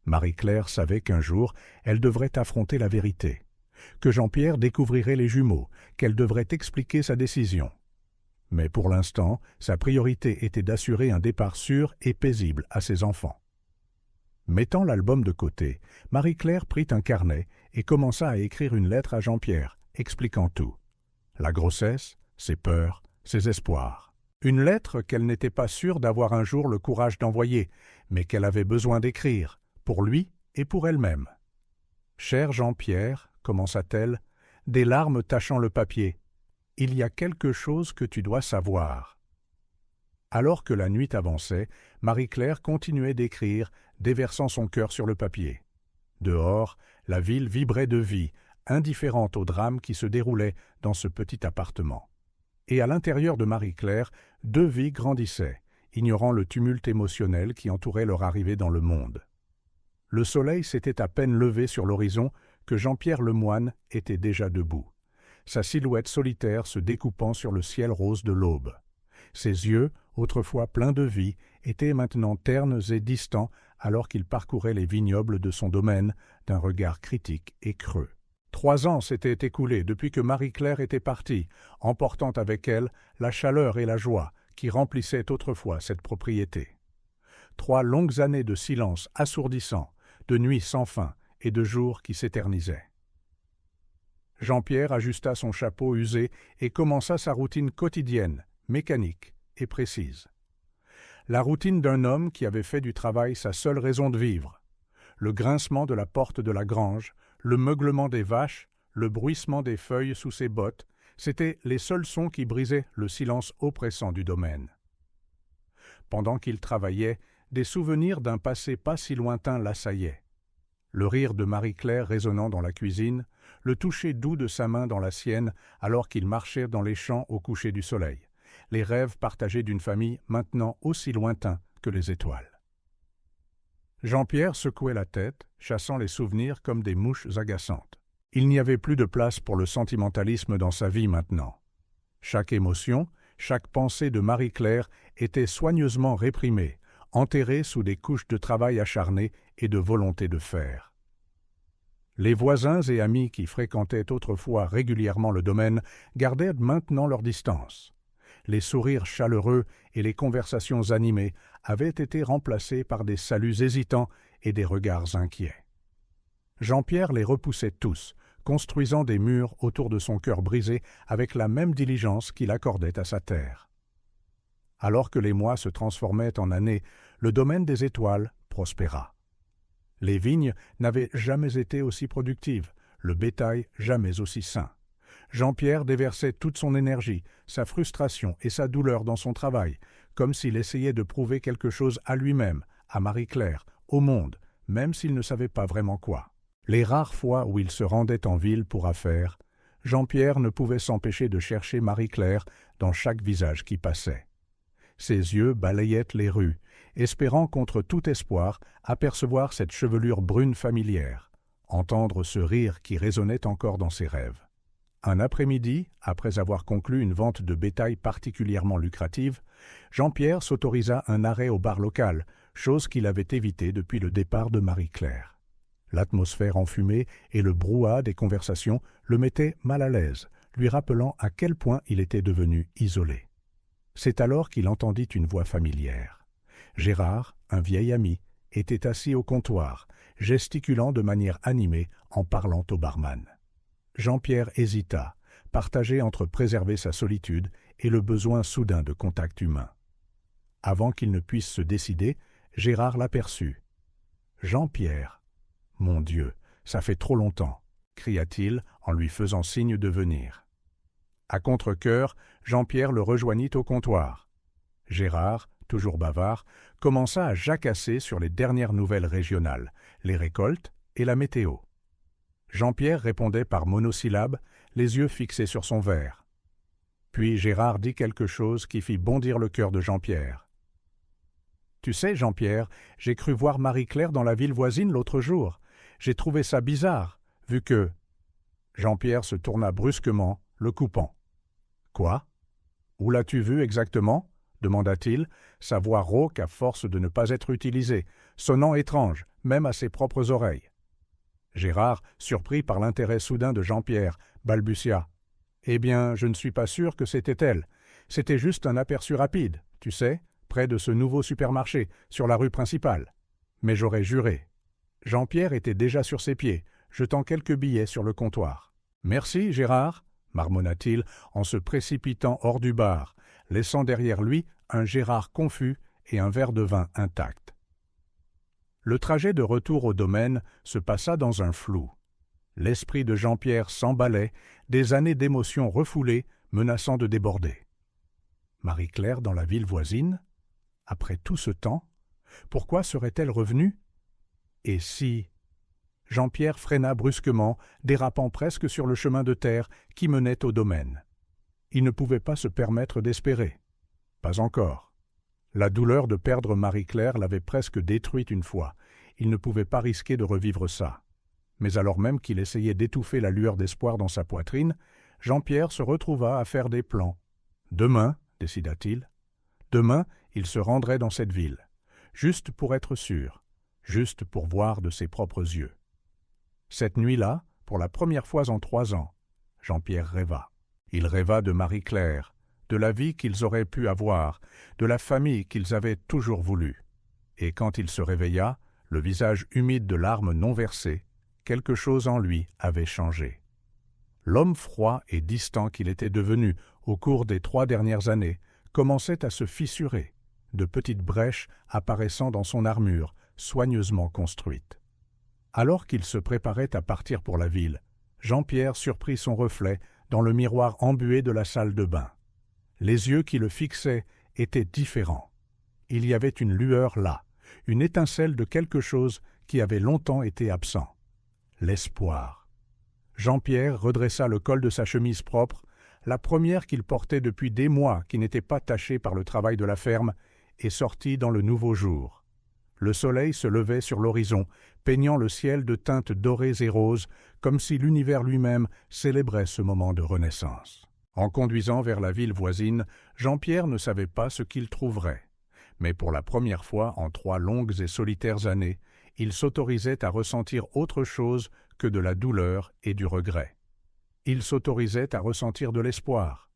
Marie-Claire savait qu'un jour, elle devrait affronter la vérité, que Jean-Pierre découvrirait les jumeaux, qu'elle devrait expliquer sa décision. Mais pour l'instant, sa priorité était d'assurer un départ sûr et paisible à ses enfants. Mettant l'album de côté, Marie-Claire prit un carnet et commença à écrire une lettre à Jean-Pierre, expliquant tout. La grossesse, ses peurs, ses espoirs. Une lettre qu'elle n'était pas sûre d'avoir un jour le courage d'envoyer, mais qu'elle avait besoin d'écrire, pour lui et pour elle-même. « Cher Jean-Pierre, commença-t-elle, des larmes tachant le papier, il y a quelque chose que tu dois savoir. » Alors que la nuit avançait, Marie-Claire continuait d'écrire, déversant son cœur sur le papier. Dehors, la ville vibrait de vie, indifférente au drame qui se déroulait dans ce petit appartement. Et à l'intérieur de Marie-Claire, 2 vies grandissaient, ignorant le tumulte émotionnel qui entourait leur arrivée dans le monde. Le soleil s'était à peine levé sur l'horizon que Jean-Pierre Lemoine était déjà debout, sa silhouette solitaire se découpant sur le ciel rose de l'aube. Ses yeux, autrefois pleins de vie, étaient maintenant ternes et distants alors qu'il parcourait les vignobles de son domaine d'un regard critique et creux. 3 ans s'étaient écoulés depuis que Marie-Claire était partie, emportant avec elle la chaleur et la joie qui remplissaient autrefois cette propriété. 3 longues années de silence assourdissant, de nuits sans fin et de jours qui s'éternisaient. Jean-Pierre ajusta son chapeau usé et commença sa routine quotidienne, mécanique et précise. La routine d'un homme qui avait fait du travail sa seule raison de vivre. Le grincement de la porte de la grange, le meuglement des vaches, le bruissement des feuilles sous ses bottes, c'étaient les seuls sons qui brisaient le silence oppressant du domaine. Pendant qu'il travaillait, des souvenirs d'un passé pas si lointain l'assaillaient. Le rire de Marie-Claire résonnant dans la cuisine, le toucher doux de sa main dans la sienne alors qu'il marchait dans les champs au coucher du soleil, les rêves partagés d'une famille maintenant aussi lointains que les étoiles. Jean-Pierre secouait la tête, chassant les souvenirs comme des mouches agaçantes. Il n'y avait plus de place pour le sentimentalisme dans sa vie maintenant. Chaque émotion, chaque pensée de Marie-Claire était soigneusement réprimée, enterrés sous des couches de travail acharné et de volonté de faire. Les voisins et amis qui fréquentaient autrefois régulièrement le domaine gardaient maintenant leur distance. Les sourires chaleureux et les conversations animées avaient été remplacés par des saluts hésitants et des regards inquiets. Jean-Pierre les repoussait tous, construisant des murs autour de son cœur brisé avec la même diligence qu'il accordait à sa terre. Alors que les mois se transformaient en années, le domaine des étoiles prospéra. Les vignes n'avaient jamais été aussi productives, le bétail jamais aussi sain. Jean-Pierre déversait toute son énergie, sa frustration et sa douleur dans son travail, comme s'il essayait de prouver quelque chose à lui-même, à Marie-Claire, au monde, même s'il ne savait pas vraiment quoi. Les rares fois où il se rendait en ville pour affaires, Jean-Pierre ne pouvait s'empêcher de chercher Marie-Claire dans chaque visage qui passait. Ses yeux balayaient les rues, espérant contre tout espoir apercevoir cette chevelure brune familière, entendre ce rire qui résonnait encore dans ses rêves. Un après-midi, après avoir conclu une vente de bétail particulièrement lucrative, Jean-Pierre s'autorisa un arrêt au bar local, chose qu'il avait évitée depuis le départ de Marie-Claire. L'atmosphère enfumée et le brouhaha des conversations le mettaient mal à l'aise, lui rappelant à quel point il était devenu isolé. C'est alors qu'il entendit une voix familière. Gérard, un vieil ami, était assis au comptoir, gesticulant de manière animée en parlant au barman. Jean-Pierre hésita, partagé entre préserver sa solitude et le besoin soudain de contact humain. Avant qu'il ne puisse se décider, Gérard l'aperçut. « Jean-Pierre, mon Dieu, ça fait trop longtemps !» cria-t-il en lui faisant signe de venir. À contre-cœur, Jean-Pierre le rejoignit au comptoir. Gérard, toujours bavard, commença à jacasser sur les dernières nouvelles régionales, les récoltes et la météo. Jean-Pierre répondait par monosyllabes, les yeux fixés sur son verre. Puis Gérard dit quelque chose qui fit bondir le cœur de Jean-Pierre. « Tu sais, Jean-Pierre, j'ai cru voir Marie-Claire dans la ville voisine l'autre jour. J'ai trouvé ça bizarre, vu que... » Jean-Pierre se tourna brusquement, le coupant. « Quoi? Où l'as-tu vue exactement ?» demanda-t-il, sa voix rauque à force de ne pas être utilisée, sonnant étrange, même à ses propres oreilles. Gérard, surpris par l'intérêt soudain de Jean-Pierre, balbutia. « Eh bien, je ne suis pas sûr que c'était elle. C'était juste un aperçu rapide, tu sais, près de ce nouveau supermarché, sur la rue principale. Mais j'aurais juré. » Jean-Pierre était déjà sur ses pieds, jetant quelques billets sur le comptoir. « Merci, Gérard, » marmonna-t-il en se précipitant hors du bar, laissant derrière lui un Gérard confus et un verre de vin intact. Le trajet de retour au domaine se passa dans un flou. L'esprit de Jean-Pierre s'emballait, des années d'émotions refoulées menaçant de déborder. Marie-Claire dans la ville voisine? Après tout ce temps? Pourquoi serait-elle revenue? Et si... Jean-Pierre freina brusquement, dérapant presque sur le chemin de terre qui menait au domaine. Il ne pouvait pas se permettre d'espérer. Pas encore. La douleur de perdre Marie-Claire l'avait presque détruite une fois. Il ne pouvait pas risquer de revivre ça. Mais alors même qu'il essayait d'étouffer la lueur d'espoir dans sa poitrine, Jean-Pierre se retrouva à faire des plans. Demain, décida-t-il, demain, il se rendrait dans cette ville, juste pour être sûr, juste pour voir de ses propres yeux. Cette nuit-là, pour la première fois en 3 ans, Jean-Pierre rêva. Il rêva de Marie-Claire, de la vie qu'ils auraient pu avoir, de la famille qu'ils avaient toujours voulu. Et quand il se réveilla, le visage humide de larmes non versées, quelque chose en lui avait changé. L'homme froid et distant qu'il était devenu au cours des 3 dernières années commençait à se fissurer, de petites brèches apparaissant dans son armure, soigneusement construite. Alors qu'il se préparait à partir pour la ville, Jean-Pierre surprit son reflet dans le miroir embué de la salle de bain. Les yeux qui le fixaient étaient différents. Il y avait une lueur là, une étincelle de quelque chose qui avait longtemps été absent. L'espoir. Jean-Pierre redressa le col de sa chemise propre, la première qu'il portait depuis des mois qui n'était pas tachée par le travail de la ferme, et sortit dans le nouveau jour. Le soleil se levait sur l'horizon, peignant le ciel de teintes dorées et roses, comme si l'univers lui-même célébrait ce moment de renaissance. En conduisant vers la ville voisine, Jean-Pierre ne savait pas ce qu'il trouverait. Mais pour la première fois en 3 longues et solitaires années, il s'autorisait à ressentir autre chose que de la douleur et du regret. Il s'autorisait à ressentir de l'espoir.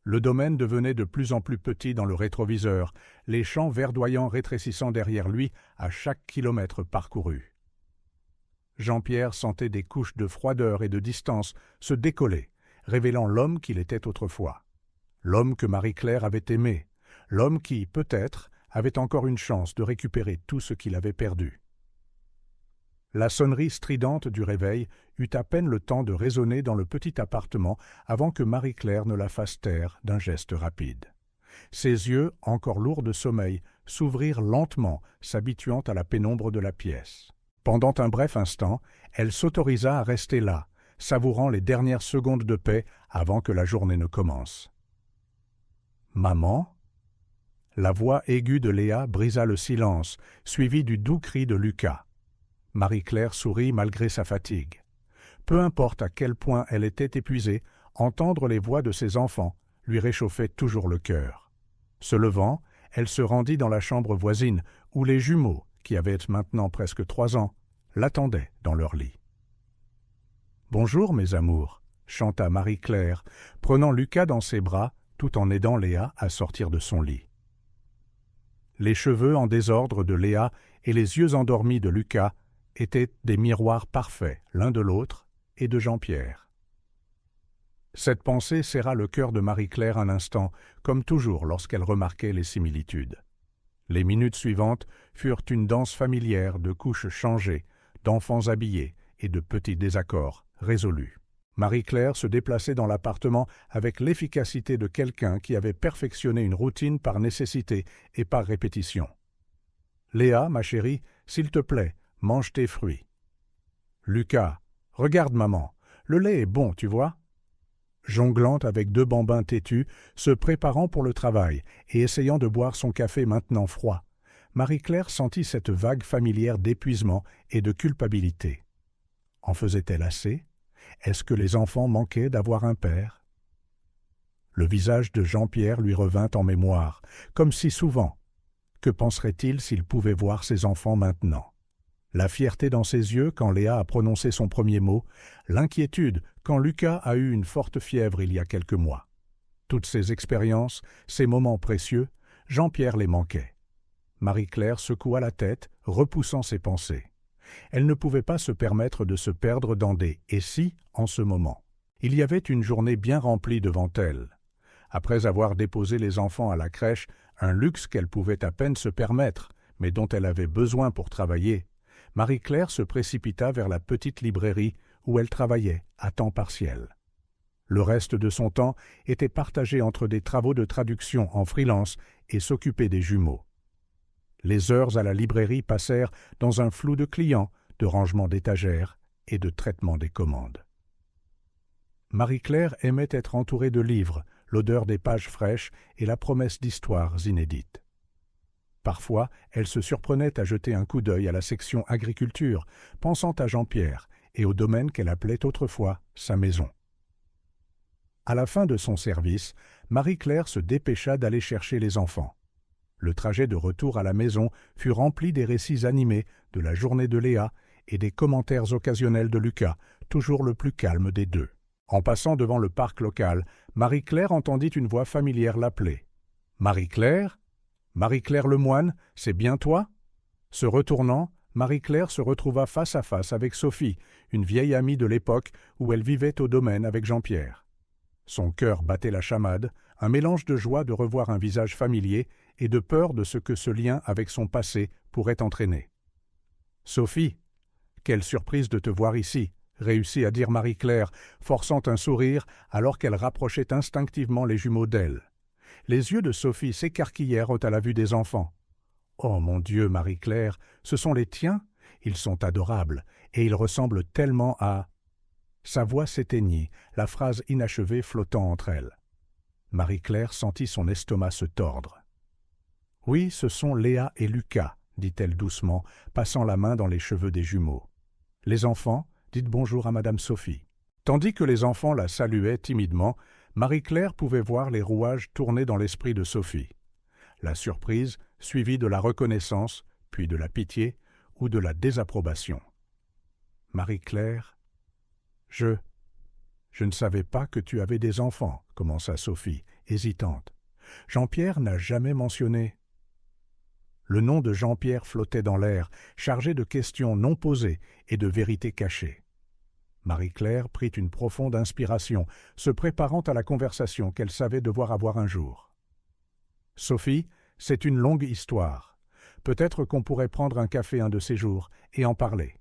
Le domaine devenait de plus en plus petit dans le rétroviseur, les champs verdoyants rétrécissant derrière lui à chaque kilomètre parcouru. Jean-Pierre sentait des couches de froideur et de distance se décoller, révélant l'homme qu'il était autrefois. L'homme que Marie-Claire avait aimé, l'homme qui, peut-être, avait encore une chance de récupérer tout ce qu'il avait perdu. La sonnerie stridente du réveil eut à peine le temps de résonner dans le petit appartement avant que Marie-Claire ne la fasse taire d'un geste rapide. Ses yeux, encore lourds de sommeil, s'ouvrirent lentement, s'habituant à la pénombre de la pièce. Pendant un bref instant, elle s'autorisa à rester là, savourant les dernières secondes de paix avant que la journée ne commence. « Maman ?» La voix aiguë de Léa brisa le silence, suivie du doux cri de Lucas. Marie-Claire sourit malgré sa fatigue. Peu importe à quel point elle était épuisée, entendre les voix de ses enfants lui réchauffait toujours le cœur. Se levant, elle se rendit dans la chambre voisine où les jumeaux, qui avaient maintenant presque 3 ans, l'attendaient dans leur lit. « Bonjour, mes amours » chanta Marie-Claire, prenant Lucas dans ses bras tout en aidant Léa à sortir de son lit. Les cheveux en désordre de Léa et les yeux endormis de Lucas étaient des miroirs parfaits l'un de l'autre et de Jean-Pierre. Cette pensée serra le cœur de Marie-Claire un instant, comme toujours lorsqu'elle remarquait les similitudes. Les minutes suivantes furent une danse familière de couches changées, d'enfants habillés et de petits désaccords résolus. Marie-Claire se déplaçait dans l'appartement avec l'efficacité de quelqu'un qui avait perfectionné une routine par nécessité et par répétition. « Léa, ma chérie, s'il te plaît, mange tes fruits. »« Lucas, regarde maman, le lait est bon, tu vois ?» Jonglant avec 2 bambins têtus, se préparant pour le travail et essayant de boire son café maintenant froid, Marie-Claire sentit cette vague familière d'épuisement et de culpabilité. En faisait-elle assez? Est-ce que les enfants manquaient d'avoir un père? Le visage de Jean-Pierre lui revint en mémoire, comme si souvent. Que penserait-il s'il pouvait voir ses enfants maintenant? La fierté dans ses yeux quand Léa a prononcé son premier mot, l'inquiétude quand Lucas a eu une forte fièvre il y a quelques mois. Toutes ces expériences, ces moments précieux, Jean-Pierre les manquait. Marie-Claire secoua la tête, repoussant ses pensées. Elle ne pouvait pas se permettre de se perdre dans des « et si » en ce moment. Il y avait une journée bien remplie devant elle. Après avoir déposé les enfants à la crèche, un luxe qu'elle pouvait à peine se permettre, mais dont elle avait besoin pour travailler, Marie-Claire se précipita vers la petite librairie où elle travaillait à temps partiel. Le reste de son temps était partagé entre des travaux de traduction en freelance et s'occuper des jumeaux. Les heures à la librairie passèrent dans un flou de clients, de rangement d'étagères et de traitement des commandes. Marie-Claire aimait être entourée de livres, l'odeur des pages fraîches et la promesse d'histoires inédites. Parfois, elle se surprenait à jeter un coup d'œil à la section agriculture, pensant à Jean-Pierre et au domaine qu'elle appelait autrefois sa maison. À la fin de son service, Marie-Claire se dépêcha d'aller chercher les enfants. Le trajet de retour à la maison fut rempli des récits animés de la journée de Léa et des commentaires occasionnels de Lucas, toujours le plus calme des deux. En passant devant le parc local, Marie-Claire entendit une voix familière l'appeler. « Marie-Claire ? Marie-Claire Lemoine, c'est bien toi ?» Se retournant, Marie-Claire se retrouva face à face avec Sophie, une vieille amie de l'époque où elle vivait au domaine avec Jean-Pierre. Son cœur battait la chamade, un mélange de joie de revoir un visage familier et de peur de ce que ce lien avec son passé pourrait entraîner. « Sophie, quelle surprise de te voir ici !» réussit à dire Marie-Claire, forçant un sourire alors qu'elle rapprochait instinctivement les jumeaux d'elle. Les yeux de Sophie s'écarquillèrent à la vue des enfants. « Oh mon Dieu, Marie-Claire, ce sont les tiens? Ils sont adorables, et ils ressemblent tellement à… » Sa voix s'éteignit, la phrase inachevée flottant entre elles. Marie-Claire sentit son estomac se tordre. « Oui, ce sont Léa et Lucas, » dit-elle doucement, passant la main dans les cheveux des jumeaux. « Les enfants, dites bonjour à Madame Sophie. » Tandis que les enfants la saluaient timidement, Marie-Claire pouvait voir les rouages tourner dans l'esprit de Sophie. La surprise, suivi de la reconnaissance, puis de la pitié ou de la désapprobation. « Marie-Claire, je ne savais pas que tu avais des enfants, commença Sophie, hésitante. Jean-Pierre n'a jamais mentionné. » Le nom de Jean-Pierre flottait dans l'air, chargé de questions non posées et de vérités cachées. Marie-Claire prit une profonde inspiration, se préparant à la conversation qu'elle savait devoir avoir un jour. « Sophie, c'est une longue histoire. Peut-être qu'on pourrait prendre un café un de ces jours et en parler. »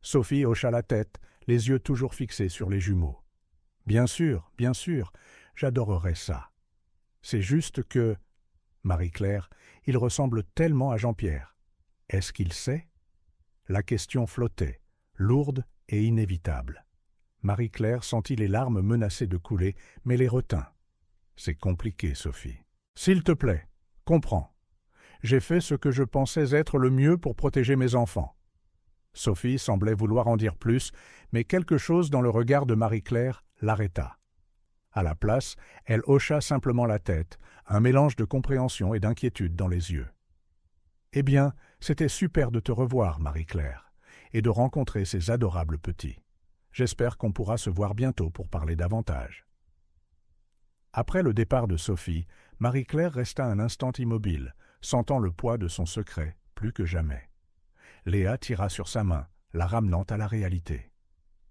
Sophie hocha la tête, les yeux toujours fixés sur les jumeaux. « Bien sûr, j'adorerais ça. C'est juste que... » Marie-Claire, il ressemble tellement à Jean-Pierre. Est-ce qu'il sait? La question flottait, lourde et inévitable. Marie-Claire sentit les larmes menacer de couler, mais les retint. C'est compliqué, Sophie. S'il te plaît, comprends. J'ai fait ce que je pensais être le mieux pour protéger mes enfants. Sophie semblait vouloir en dire plus, mais quelque chose dans le regard de Marie-Claire l'arrêta. À la place, elle hocha simplement la tête, un mélange de compréhension et d'inquiétude dans les yeux. « Eh bien, c'était super de te revoir, Marie-Claire, et de rencontrer ces adorables petits. J'espère qu'on pourra se voir bientôt pour parler davantage. » Après le départ de Sophie, Marie-Claire resta un instant immobile, sentant le poids de son secret plus que jamais. Léa tira sur sa main, la ramenant à la réalité.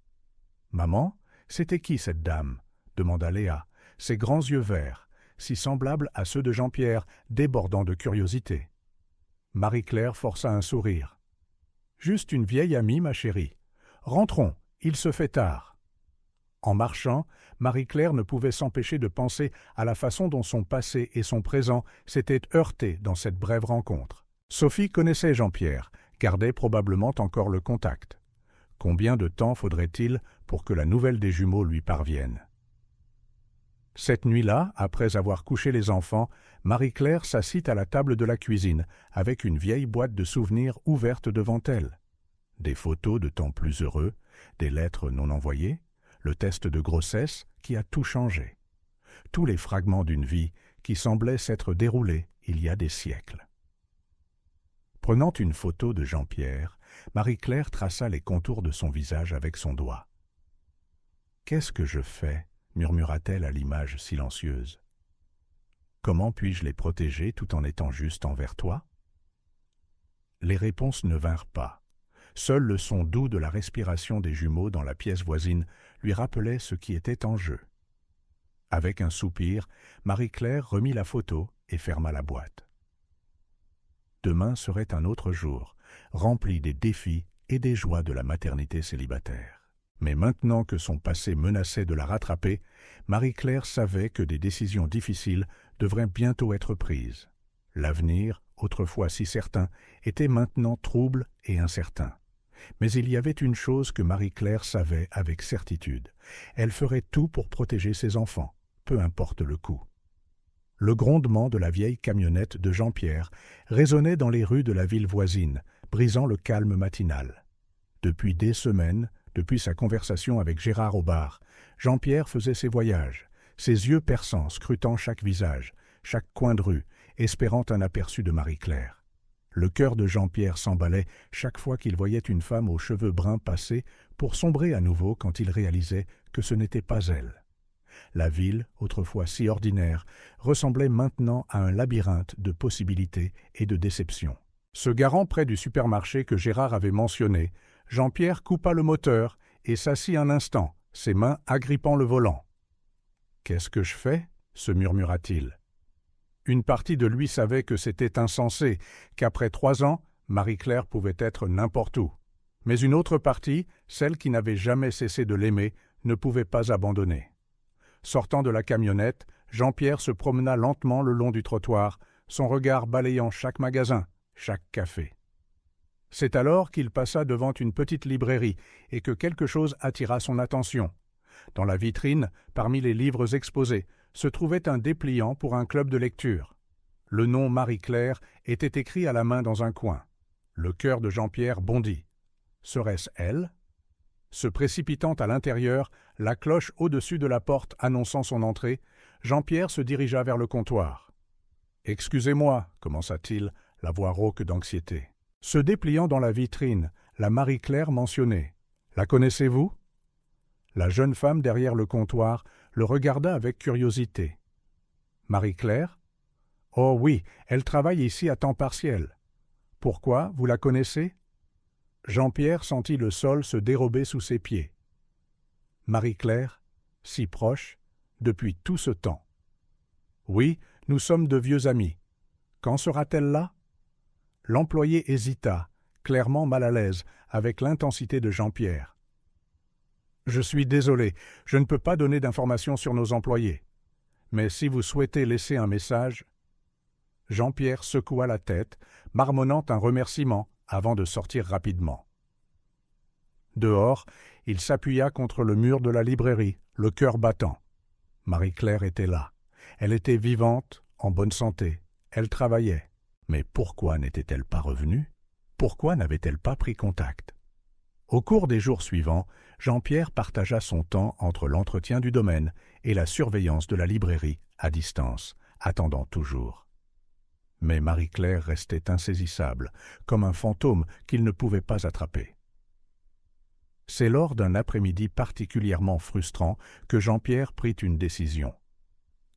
« Maman, c'était qui cette dame ?» demanda Léa, ses grands yeux verts, si semblables à ceux de Jean-Pierre, débordant de curiosité. Marie-Claire força un sourire. « Juste une vieille amie, ma chérie. Rentrons, il se fait tard. » En marchant, Marie-Claire ne pouvait s'empêcher de penser à la façon dont son passé et son présent s'étaient heurtés dans cette brève rencontre. Sophie connaissait Jean-Pierre, gardait probablement encore le contact. Combien de temps faudrait-il pour que la nouvelle des jumeaux lui parvienne? Cette nuit-là, après avoir couché les enfants, Marie-Claire s'assit à la table de la cuisine, avec une vieille boîte de souvenirs ouverte devant elle. Des photos de temps plus heureux, des lettres non envoyées, le test de grossesse qui a tout changé. Tous les fragments d'une vie qui semblaient s'être déroulés il y a des siècles. Prenant une photo de Jean-Pierre, Marie-Claire traça les contours de son visage avec son doigt. « Qu'est-ce que je fais ?» murmura-t-elle à l'image silencieuse. « Comment puis-je les protéger tout en étant juste envers toi ?» Les réponses ne vinrent pas. Seul le son doux de la respiration des jumeaux dans la pièce voisine lui rappelait ce qui était en jeu. Avec un soupir, Marie-Claire remit la photo et ferma la boîte. Demain serait un autre jour, rempli des défis et des joies de la maternité célibataire. Mais maintenant que son passé menaçait de la rattraper, Marie-Claire savait que des décisions difficiles devraient bientôt être prises. L'avenir, autrefois si certain, était maintenant trouble et incertain. Mais il y avait une chose que Marie-Claire savait avec certitude. Elle ferait tout pour protéger ses enfants, peu importe le coût. Le grondement de la vieille camionnette de Jean-Pierre résonnait dans les rues de la ville voisine, brisant le calme matinal. Depuis des semaines, depuis sa conversation avec Gérard au bar, Jean-Pierre faisait ses voyages, ses yeux perçants scrutant chaque visage, chaque coin de rue, espérant un aperçu de Marie-Claire. Le cœur de Jean-Pierre s'emballait chaque fois qu'il voyait une femme aux cheveux bruns passer pour sombrer à nouveau quand il réalisait que ce n'était pas elle. La ville, autrefois si ordinaire, ressemblait maintenant à un labyrinthe de possibilités et de déceptions. Se garant près du supermarché que Gérard avait mentionné, Jean-Pierre coupa le moteur et s'assit un instant, ses mains agrippant le volant. « Qu'est-ce que je fais ?» se murmura-t-il. Une partie de lui savait que c'était insensé, qu'après 3 ans, Marie-Claire pouvait être n'importe où. Mais une autre partie, celle qui n'avait jamais cessé de l'aimer, ne pouvait pas abandonner. Sortant de la camionnette, Jean-Pierre se promena lentement le long du trottoir, son regard balayant chaque magasin, chaque café. C'est alors qu'il passa devant une petite librairie et que quelque chose attira son attention. Dans la vitrine, parmi les livres exposés, se trouvait un dépliant pour un club de lecture. Le nom Marie-Claire était écrit à la main dans un coin. Le cœur de Jean-Pierre bondit. Serait-ce elle ? Se précipitant à l'intérieur, la cloche au-dessus de la porte annonçant son entrée, Jean-Pierre se dirigea vers le comptoir. « Excusez-moi, commença-t-il, la voix rauque d'anxiété. Se dépliant dans la vitrine, la Marie-Claire mentionnée. La connaissez-vous » La jeune femme derrière le comptoir le regarda avec curiosité. « Marie-Claire »« Oh oui, elle travaille ici à temps partiel. »« Pourquoi, vous la connaissez » Jean-Pierre sentit le sol se dérober sous ses pieds. Marie-Claire, si proche, depuis tout ce temps. « Oui, nous sommes de vieux amis. Quand sera-t-elle là » L'employé hésita, clairement mal à l'aise, avec l'intensité de Jean-Pierre. « Je suis désolé, je ne peux pas donner d'informations sur nos employés. Mais si vous souhaitez laisser un message… » Jean-Pierre secoua la tête, marmonnant un remerciement avant de sortir rapidement. Dehors, il s'appuya contre le mur de la librairie, le cœur battant. Marie-Claire était là. Elle était vivante, en bonne santé. Elle travaillait. Mais pourquoi n'était-elle pas revenue? Pourquoi n'avait-elle pas pris contact? Au cours des jours suivants, Jean-Pierre partagea son temps entre l'entretien du domaine et la surveillance de la librairie à distance, attendant toujours. Mais Marie-Claire restait insaisissable, comme un fantôme qu'il ne pouvait pas attraper. C'est lors d'un après-midi particulièrement frustrant que Jean-Pierre prit une décision.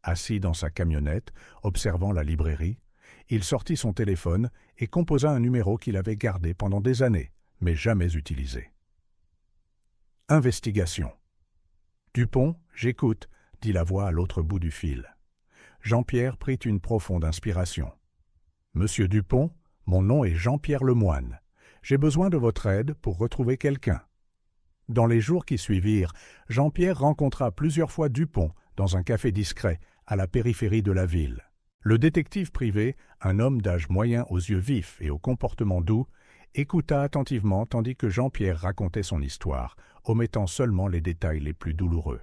Assis dans sa camionnette, observant la librairie, il sortit son téléphone et composa un numéro qu'il avait gardé pendant des années, mais jamais utilisé. Investigation. « Dupont, j'écoute », dit la voix à l'autre bout du fil. Jean-Pierre prit une profonde inspiration. « Monsieur Dupont, mon nom est Jean-Pierre Lemoine. J'ai besoin de votre aide pour retrouver quelqu'un. » Dans les jours qui suivirent, Jean-Pierre rencontra plusieurs fois Dupont dans un café discret à la périphérie de la ville. Le détective privé, un homme d'âge moyen aux yeux vifs et au comportement doux, écouta attentivement tandis que Jean-Pierre racontait son histoire, omettant seulement les détails les plus douloureux.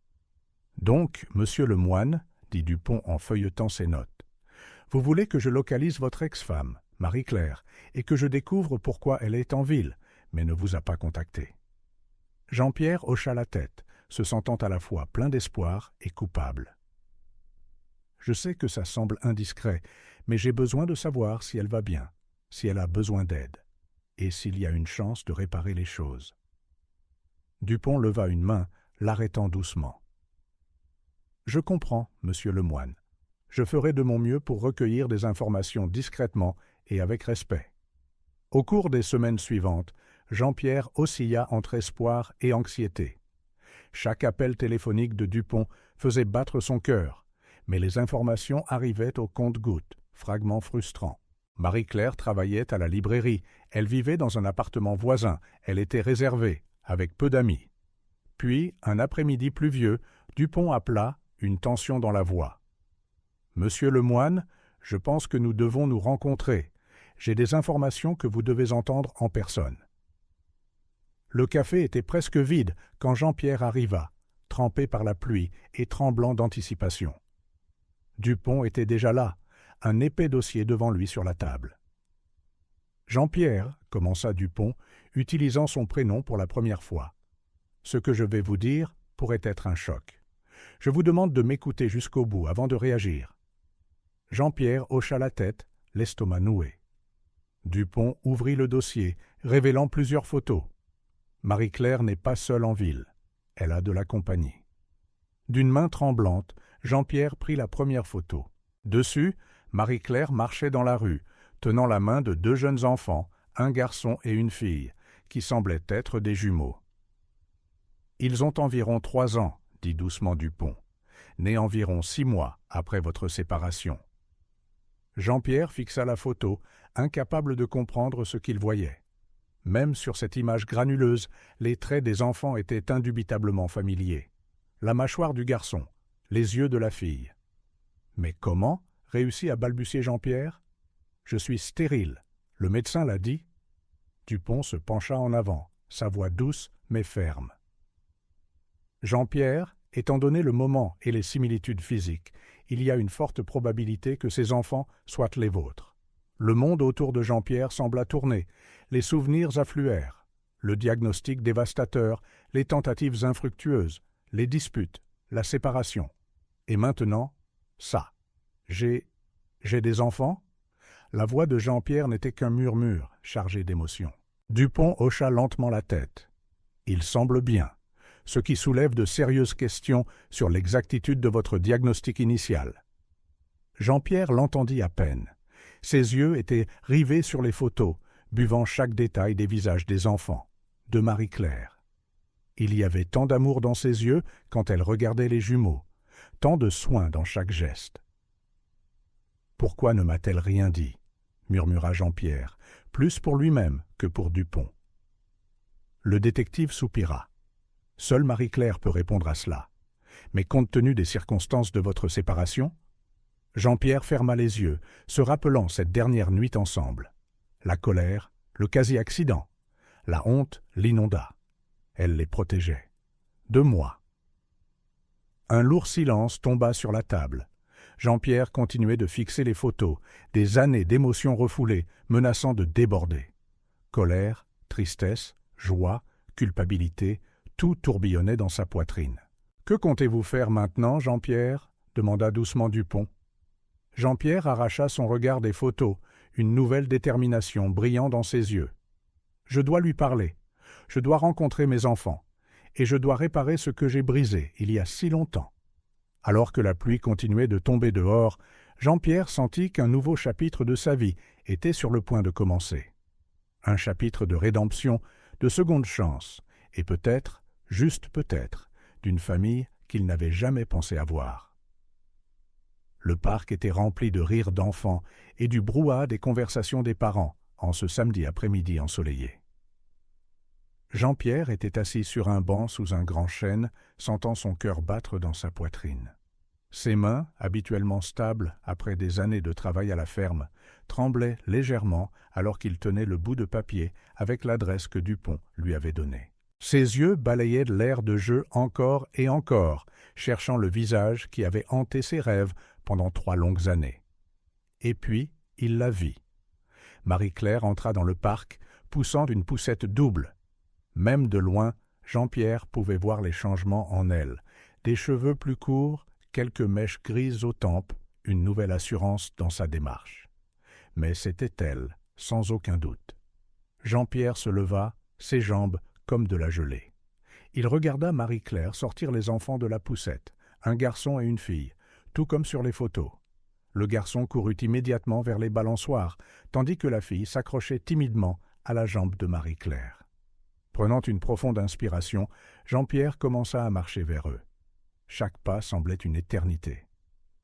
« Donc, monsieur Lemoine, dit Dupont en feuilletant ses notes, vous voulez que je localise votre ex-femme, Marie-Claire, et que je découvre pourquoi elle est en ville, mais ne vous a pas contacté. » Jean-Pierre hocha la tête, se sentant à la fois plein d'espoir et coupable. « Je sais que ça semble indiscret, mais j'ai besoin de savoir si elle va bien, si elle a besoin d'aide, et s'il y a une chance de réparer les choses. » Dupont leva une main, l'arrêtant doucement. « Je comprends, monsieur Lemoine. Je ferai de mon mieux pour recueillir des informations discrètement et avec respect. » Au cours des semaines suivantes, Jean-Pierre oscilla entre espoir et anxiété. Chaque appel téléphonique de Dupont faisait battre son cœur, mais les informations arrivaient au compte-gouttes, fragments frustrants. Marie-Claire travaillait à la librairie, elle vivait dans un appartement voisin, elle était réservée, avec peu d'amis. Puis, un après-midi pluvieux, Dupont appela, une tension dans la voix. « Monsieur Lemoine, je pense que nous devons nous rencontrer. J'ai des informations que vous devez entendre en personne. » Le café était presque vide quand Jean-Pierre arriva, trempé par la pluie et tremblant d'anticipation. Dupont était déjà là, un épais dossier devant lui sur la table. « Jean-Pierre, » commença Dupont, utilisant son prénom pour la première fois. « Ce que je vais vous dire pourrait être un choc. Je vous demande de m'écouter jusqu'au bout avant de réagir. » Jean-Pierre hocha la tête, l'estomac noué. Dupont ouvrit le dossier, révélant plusieurs photos. Marie-Claire n'est pas seule en ville. Elle a de la compagnie. D'une main tremblante, Jean-Pierre prit la première photo. Dessus, Marie-Claire marchait dans la rue, tenant la main de 2 jeunes enfants, un garçon et une fille, qui semblaient être des jumeaux. « Ils ont environ 3 ans, dit doucement Dupont, nés environ 6 mois après votre séparation. » Jean-Pierre fixa la photo, incapable de comprendre ce qu'il voyait. Même sur cette image granuleuse, les traits des enfants étaient indubitablement familiers. La mâchoire du garçon, les yeux de la fille. « Mais comment ?» réussit à balbutier Jean-Pierre. « Je suis stérile. Le médecin l'a dit. » Dupont se pencha en avant, sa voix douce mais ferme. « Jean-Pierre, étant donné le moment et les similitudes physiques, il y a une forte probabilité que ces enfants soient les vôtres. » Le monde autour de Jean-Pierre sembla tourner, les souvenirs affluèrent, le diagnostic dévastateur, les tentatives infructueuses, les disputes, la séparation. Et maintenant, ça. J'ai des enfants ?» La voix de Jean-Pierre n'était qu'un murmure, chargé d'émotion. Dupont hocha lentement la tête. « Il semble bien, ce qui soulève de sérieuses questions sur l'exactitude de votre diagnostic initial. » Jean-Pierre l'entendit à peine. Ses yeux étaient rivés sur les photos, buvant chaque détail des visages des enfants, de Marie-Claire. Il y avait tant d'amour dans ses yeux quand elle regardait les jumeaux, tant de soin dans chaque geste. « Pourquoi ne m'a-t-elle rien dit ?» murmura Jean-Pierre, plus pour lui-même que pour Dupont. Le détective soupira. « Seule Marie-Claire peut répondre à cela. Mais compte tenu des circonstances de votre séparation ?» Jean-Pierre ferma les yeux, se rappelant cette dernière nuit ensemble. La colère, le quasi-accident, la honte l'inonda. Elle les protégeait. De moi. Un lourd silence tomba sur la table. Jean-Pierre continuait de fixer les photos, des années d'émotions refoulées, menaçant de déborder. Colère, tristesse, joie, culpabilité, tout tourbillonnait dans sa poitrine. « Que comptez-vous faire maintenant, Jean-Pierre » demanda doucement Dupont. Jean-Pierre arracha son regard des photos, une nouvelle détermination brillant dans ses yeux. « Je dois lui parler. Je dois rencontrer mes enfants. Et je dois réparer ce que j'ai brisé il y a si longtemps. » Alors que la pluie continuait de tomber dehors, Jean-Pierre sentit qu'un nouveau chapitre de sa vie était sur le point de commencer. Un chapitre de rédemption, de seconde chance, et peut-être, juste peut-être, d'une famille qu'il n'avait jamais pensé avoir. Le parc était rempli de rires d'enfants et du brouhaha des conversations des parents en ce samedi après-midi ensoleillé. Jean-Pierre était assis sur un banc sous un grand chêne, sentant son cœur battre dans sa poitrine. Ses mains, habituellement stables après des années de travail à la ferme, tremblaient légèrement alors qu'il tenait le bout de papier avec l'adresse que Dupont lui avait donnée. Ses yeux balayaient l'air de jeu encore et encore, cherchant le visage qui avait hanté ses rêves pendant 3 longues années. Et puis, il la vit. Marie-Claire entra dans le parc, poussant d'une poussette double. Même de loin, Jean-Pierre pouvait voir les changements en elle. Des cheveux plus courts, quelques mèches grises aux tempes, une nouvelle assurance dans sa démarche. Mais c'était elle, sans aucun doute. Jean-Pierre se leva, ses jambes comme de la gelée. Il regarda Marie-Claire sortir les enfants de la poussette, un garçon et une fille, tout comme sur les photos. Le garçon courut immédiatement vers les balançoires, tandis que la fille s'accrochait timidement à la jambe de Marie-Claire. Prenant une profonde inspiration, Jean-Pierre commença à marcher vers eux. Chaque pas semblait une éternité.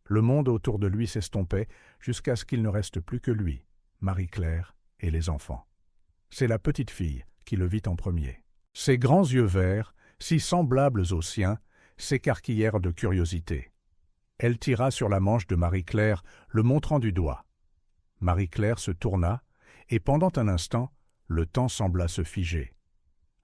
Le monde autour de lui s'estompait jusqu'à ce qu'il ne reste plus que lui, Marie-Claire et les enfants. C'est la petite fille qui le vit en premier. Ses grands yeux verts, si semblables aux siens, s'écarquillèrent de curiosité. Elle tira sur la manche de Marie-Claire, le montrant du doigt. Marie-Claire se tourna, et pendant un instant, le temps sembla se figer.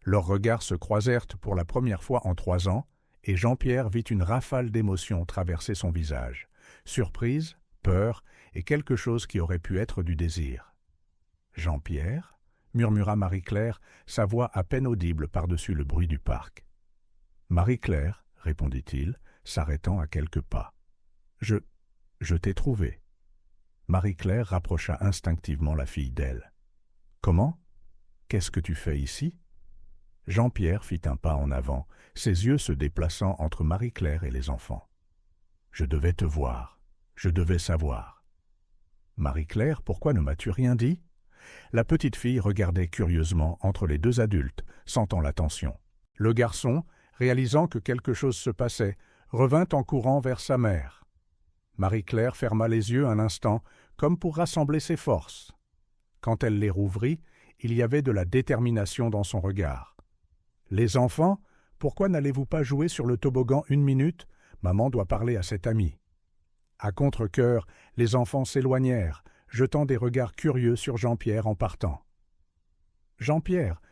Leurs regards se croisèrent pour la première fois en 3 ans, et Jean-Pierre vit une rafale d'émotions traverser son visage. Surprise, peur et quelque chose qui aurait pu être du désir. « Jean-Pierre » murmura Marie-Claire, sa voix à peine audible par-dessus le bruit du parc. « Marie-Claire » répondit-il, s'arrêtant à quelques pas. « Je t'ai trouvé. » Marie-Claire rapprocha instinctivement la fille d'elle. « Comment ? Qu'est-ce que tu fais ici ?» Jean-Pierre fit un pas en avant, ses yeux se déplaçant entre Marie-Claire et les enfants. « Je devais te voir. Je devais savoir. »« Marie-Claire, pourquoi ne m'as-tu rien dit ?» La petite fille regardait curieusement entre les 2 adultes, sentant la tension. Le garçon, réalisant que quelque chose se passait, revint en courant vers sa mère. Marie-Claire ferma les yeux un instant, comme pour rassembler ses forces. Quand elle les rouvrit, il y avait de la détermination dans son regard. « Les enfants, pourquoi n'allez-vous pas jouer sur le toboggan 1 minute ? Maman doit parler à cette amie. » À contre-cœur, les enfants s'éloignèrent, jetant des regards curieux sur Jean-Pierre en partant. « Jean-Pierre,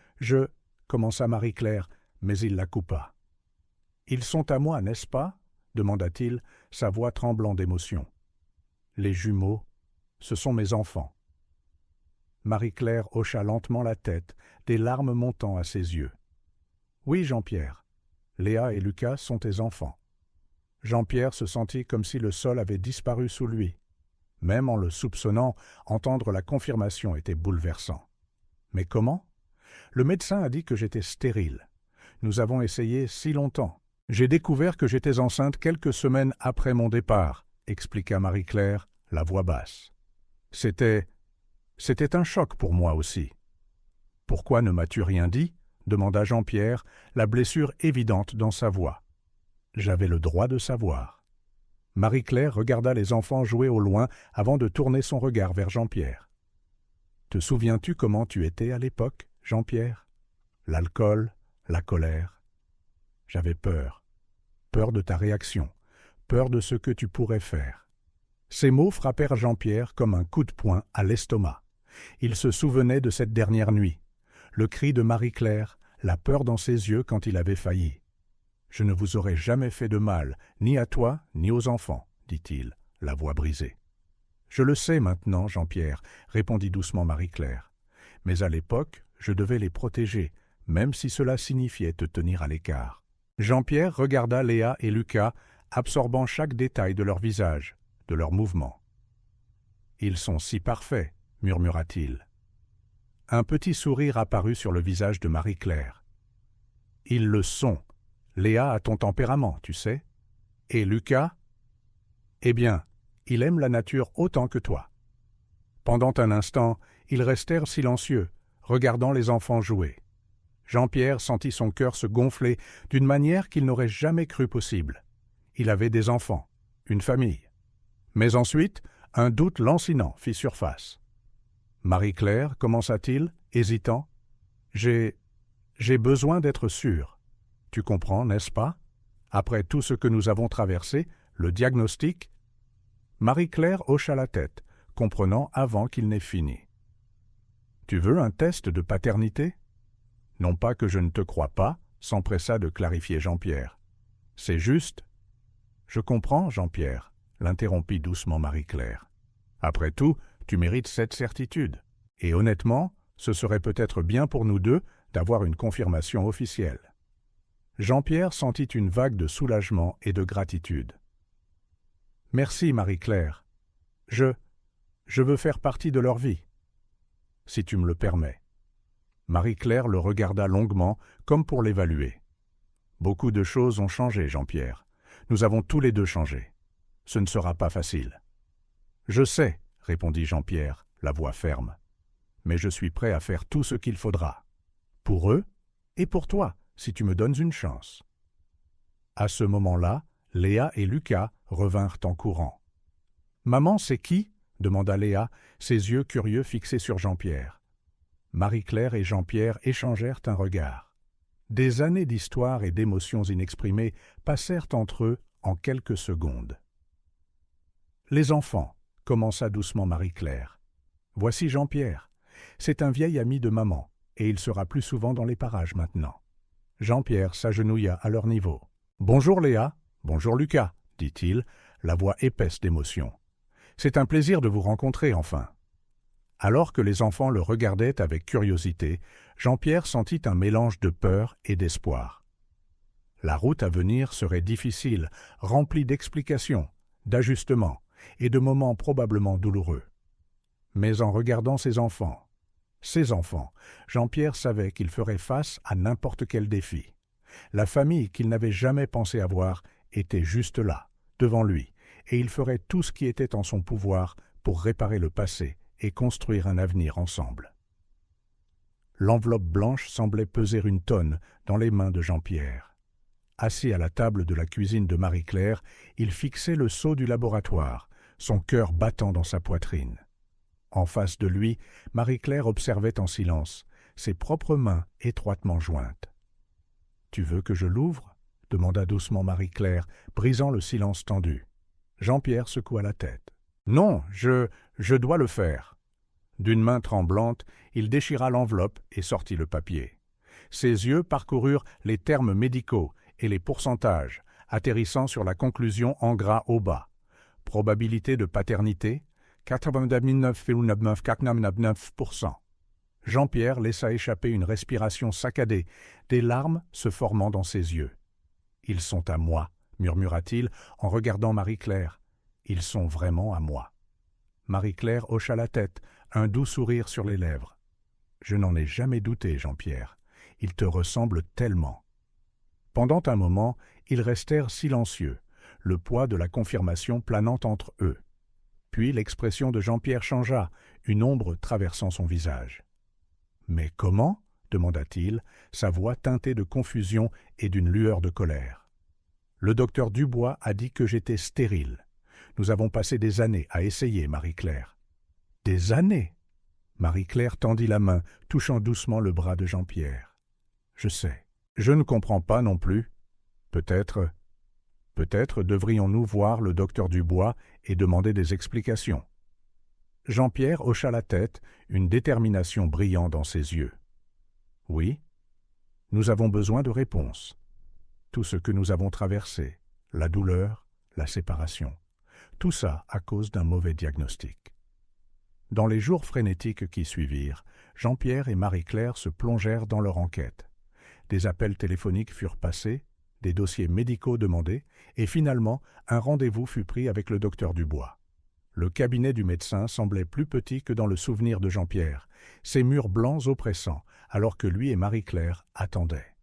commença Marie-Claire, mais il la coupa. « Ils sont à moi, n'est-ce pas ?» demanda-t-il, sa voix tremblant d'émotion. « Les jumeaux, ce sont mes enfants. » Marie-Claire hocha lentement la tête, des larmes montant à ses yeux. « Oui, Jean-Pierre, Léa et Lucas sont tes enfants. » Jean-Pierre se sentit comme si le sol avait disparu sous lui. Même en le soupçonnant, entendre la confirmation était bouleversant. Mais comment? Le médecin a dit que j'étais stérile. Nous avons essayé si longtemps. J'ai découvert que j'étais enceinte quelques semaines après mon départ, expliqua Marie-Claire, la voix basse. C'était un choc pour moi aussi. Pourquoi ne m'as-tu rien dit? Demanda Jean-Pierre, la blessure évidente dans sa voix. J'avais le droit de savoir. Marie-Claire regarda les enfants jouer au loin avant de tourner son regard vers Jean-Pierre. Te souviens-tu comment tu étais à l'époque, Jean-Pierre? L'alcool, la colère. J'avais peur. Peur de ta réaction. Peur de ce que tu pourrais faire. Ces mots frappèrent Jean-Pierre comme un coup de poing à l'estomac. Il se souvenait de cette dernière nuit. Le cri de Marie-Claire, la peur dans ses yeux quand il avait failli. « Je ne vous aurais jamais fait de mal, ni à toi, ni aux enfants, » dit-il, la voix brisée. « Je le sais maintenant, Jean-Pierre, » répondit doucement Marie-Claire. « Mais à l'époque, je devais les protéger, même si cela signifiait te tenir à l'écart. » Jean-Pierre regarda Léa et Lucas, absorbant chaque détail de leur visage, de leurs mouvements. « Ils sont si parfaits, » murmura-t-il. Un petit sourire apparut sur le visage de Marie-Claire. « Ils le sont. Léa a ton tempérament, tu sais. Et Lucas? Eh bien, il aime la nature autant que toi. » Pendant un instant, ils restèrent silencieux, regardant les enfants jouer. Jean-Pierre sentit son cœur se gonfler d'une manière qu'il n'aurait jamais cru possible. Il avait des enfants, une famille. Mais ensuite, un doute lancinant fit surface. « Marie-Claire, commença-t-il, hésitant, « j'ai besoin d'être sûr. Tu comprends, n'est-ce pas? Après tout ce que nous avons traversé, le diagnostic… » Marie-Claire hocha la tête, comprenant avant qu'il n'ait fini. « Tu veux un test de paternité? » « Non pas que je ne te crois pas, » s'empressa de clarifier Jean-Pierre. « C'est juste… » « Je comprends, Jean-Pierre, » l'interrompit doucement Marie-Claire. « Après tout, tu mérites cette certitude. Et honnêtement, ce serait peut-être bien pour nous deux d'avoir une confirmation officielle. » Jean-Pierre sentit une vague de soulagement et de gratitude. « Merci, Marie-Claire. Je veux faire partie de leur vie. Si tu me le permets. » Marie-Claire le regarda longuement, comme pour l'évaluer. « Beaucoup de choses ont changé, Jean-Pierre. Nous avons tous les deux changé. Ce ne sera pas facile. »« Je sais, » répondit Jean-Pierre, la voix ferme. « Mais je suis prêt à faire tout ce qu'il faudra. Pour eux et pour toi, si tu me donnes une chance. » À ce moment-là, Léa et Lucas revinrent en courant. « Maman, c'est qui ?» demanda Léa, ses yeux curieux fixés sur Jean-Pierre. Marie-Claire et Jean-Pierre échangèrent un regard. Des années d'histoire et d'émotions inexprimées passèrent entre eux en quelques secondes. « Les enfants, » commença doucement Marie-Claire. « Voici Jean-Pierre. C'est un vieil ami de maman, et il sera plus souvent dans les parages maintenant. » Jean-Pierre s'agenouilla à leur niveau. « Bonjour Léa, bonjour Lucas, » dit-il, la voix épaisse d'émotion. « C'est un plaisir de vous rencontrer enfin. » Alors que les enfants le regardaient avec curiosité, Jean-Pierre sentit un mélange de peur et d'espoir. La route à venir serait difficile, remplie d'explications, d'ajustements et de moments probablement douloureux. Mais en regardant ses enfants, Jean-Pierre savait qu'il ferait face à n'importe quel défi. La famille qu'il n'avait jamais pensé avoir était juste là, devant lui, et il ferait tout ce qui était en son pouvoir pour réparer le passé et construire un avenir ensemble. L'enveloppe blanche semblait peser une tonne dans les mains de Jean-Pierre. Assis à la table de la cuisine de Marie-Claire, il fixait le seau du laboratoire, son cœur battant dans sa poitrine. En face de lui, Marie-Claire observait en silence, ses propres mains étroitement jointes. « Tu veux que je l'ouvre » demanda doucement Marie-Claire, brisant le silence tendu. Jean-Pierre secoua la tête. « Non, je dois le faire. » D'une main tremblante, il déchira l'enveloppe et sortit le papier. Ses yeux parcoururent les termes médicaux et les pourcentages, atterrissant sur la conclusion en gras au bas. Probabilité de paternité, 99,99%. Jean-Pierre laissa échapper une respiration saccadée, des larmes se formant dans ses yeux. « Ils sont à moi, » murmura-t-il en regardant Marie-Claire. « Ils sont vraiment à moi. » Marie-Claire hocha la tête, un doux sourire sur les lèvres. « Je n'en ai jamais douté, Jean-Pierre. Il te ressemble tellement. » Pendant un moment, ils restèrent silencieux, le poids de la confirmation planant entre eux. Puis l'expression de Jean-Pierre changea, une ombre traversant son visage. « Mais comment ?» demanda-t-il, sa voix teintée de confusion et d'une lueur de colère. « Le docteur Dubois a dit que j'étais stérile. Nous avons passé des années à essayer, Marie-Claire. »« Des années ?» Marie-Claire tendit la main, touchant doucement le bras de Jean-Pierre. « Je sais. Je ne comprends pas non plus. Peut-être devrions-nous voir le docteur Dubois et demander des explications. » Jean-Pierre hocha la tête, une détermination brillant dans ses yeux. « Oui, nous avons besoin de réponses. Tout ce que nous avons traversé, la douleur, la séparation, tout ça à cause d'un mauvais diagnostic. » Dans les jours frénétiques qui suivirent, Jean-Pierre et Marie-Claire se plongèrent dans leur enquête. Des appels téléphoniques furent passés, des dossiers médicaux demandés, et finalement, un rendez-vous fut pris avec le docteur Dubois. Le cabinet du médecin semblait plus petit que dans le souvenir de Jean-Pierre, ses murs blancs oppressants, alors que lui et Marie-Claire attendaient.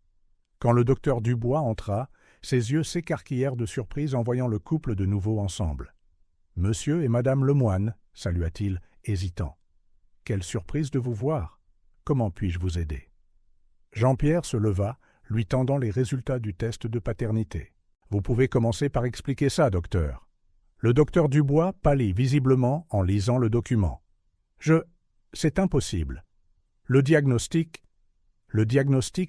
Quand le docteur Dubois entra, ses yeux s'écarquillèrent de surprise en voyant le couple de nouveau ensemble. « Monsieur et Madame Lemoine » salua-t-il, hésitant. « Quelle surprise de vous voir. Comment puis-je vous aider ?» Jean-Pierre se leva, lui tendant les résultats du test de paternité. « Vous pouvez commencer par expliquer ça, docteur. » Le docteur Dubois pâlit visiblement en lisant le document. « C'est impossible. Le diagnostic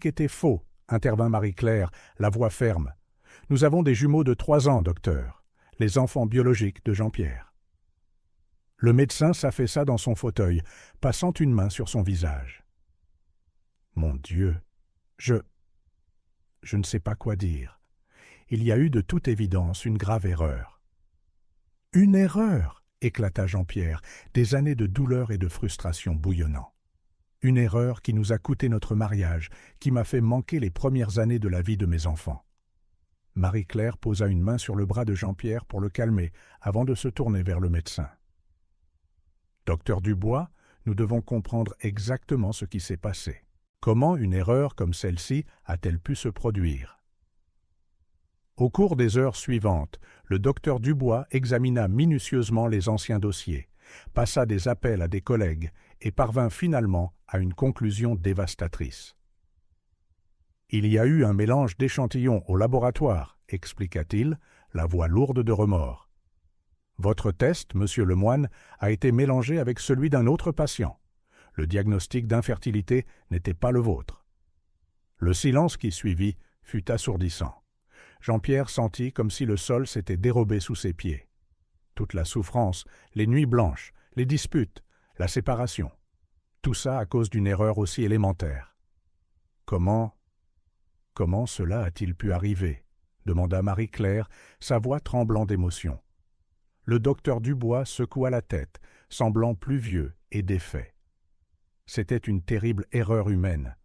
était faux, » intervint Marie-Claire, la voix ferme. « Nous avons des jumeaux de 3 ans, docteur, les enfants biologiques de Jean-Pierre. » Le médecin s'affaissa dans son fauteuil, passant une main sur son visage. « Mon Dieu, je ne sais pas quoi dire. Il y a eu de toute évidence une grave erreur. »« Une erreur !» éclata Jean-Pierre, des années de douleur et de frustration bouillonnant. « Une erreur qui nous a coûté notre mariage, qui m'a fait manquer les premières années de la vie de mes enfants. » Marie-Claire posa une main sur le bras de Jean-Pierre pour le calmer, avant de se tourner vers le médecin. « Docteur Dubois, nous devons comprendre exactement ce qui s'est passé. Comment une erreur comme celle-ci a-t-elle pu se produire ?» Au cours des heures suivantes, le docteur Dubois examina minutieusement les anciens dossiers, passa des appels à des collègues et parvint finalement à une conclusion dévastatrice. « Il y a eu un mélange d'échantillons au laboratoire, » expliqua-t-il, la voix lourde de remords. « Votre test, monsieur Lemoine, a été mélangé avec celui d'un autre patient. Le diagnostic d'infertilité n'était pas le vôtre. » Le silence qui suivit fut assourdissant. Jean-Pierre sentit comme si le sol s'était dérobé sous ses pieds. Toute la souffrance, les nuits blanches, les disputes, la séparation, tout ça à cause d'une erreur aussi élémentaire. « Comment cela a-t-il pu arriver ?» demanda Marie-Claire, sa voix tremblant d'émotion. Le docteur Dubois secoua la tête, semblant plus vieux et défait. C'était une terrible erreur humaine.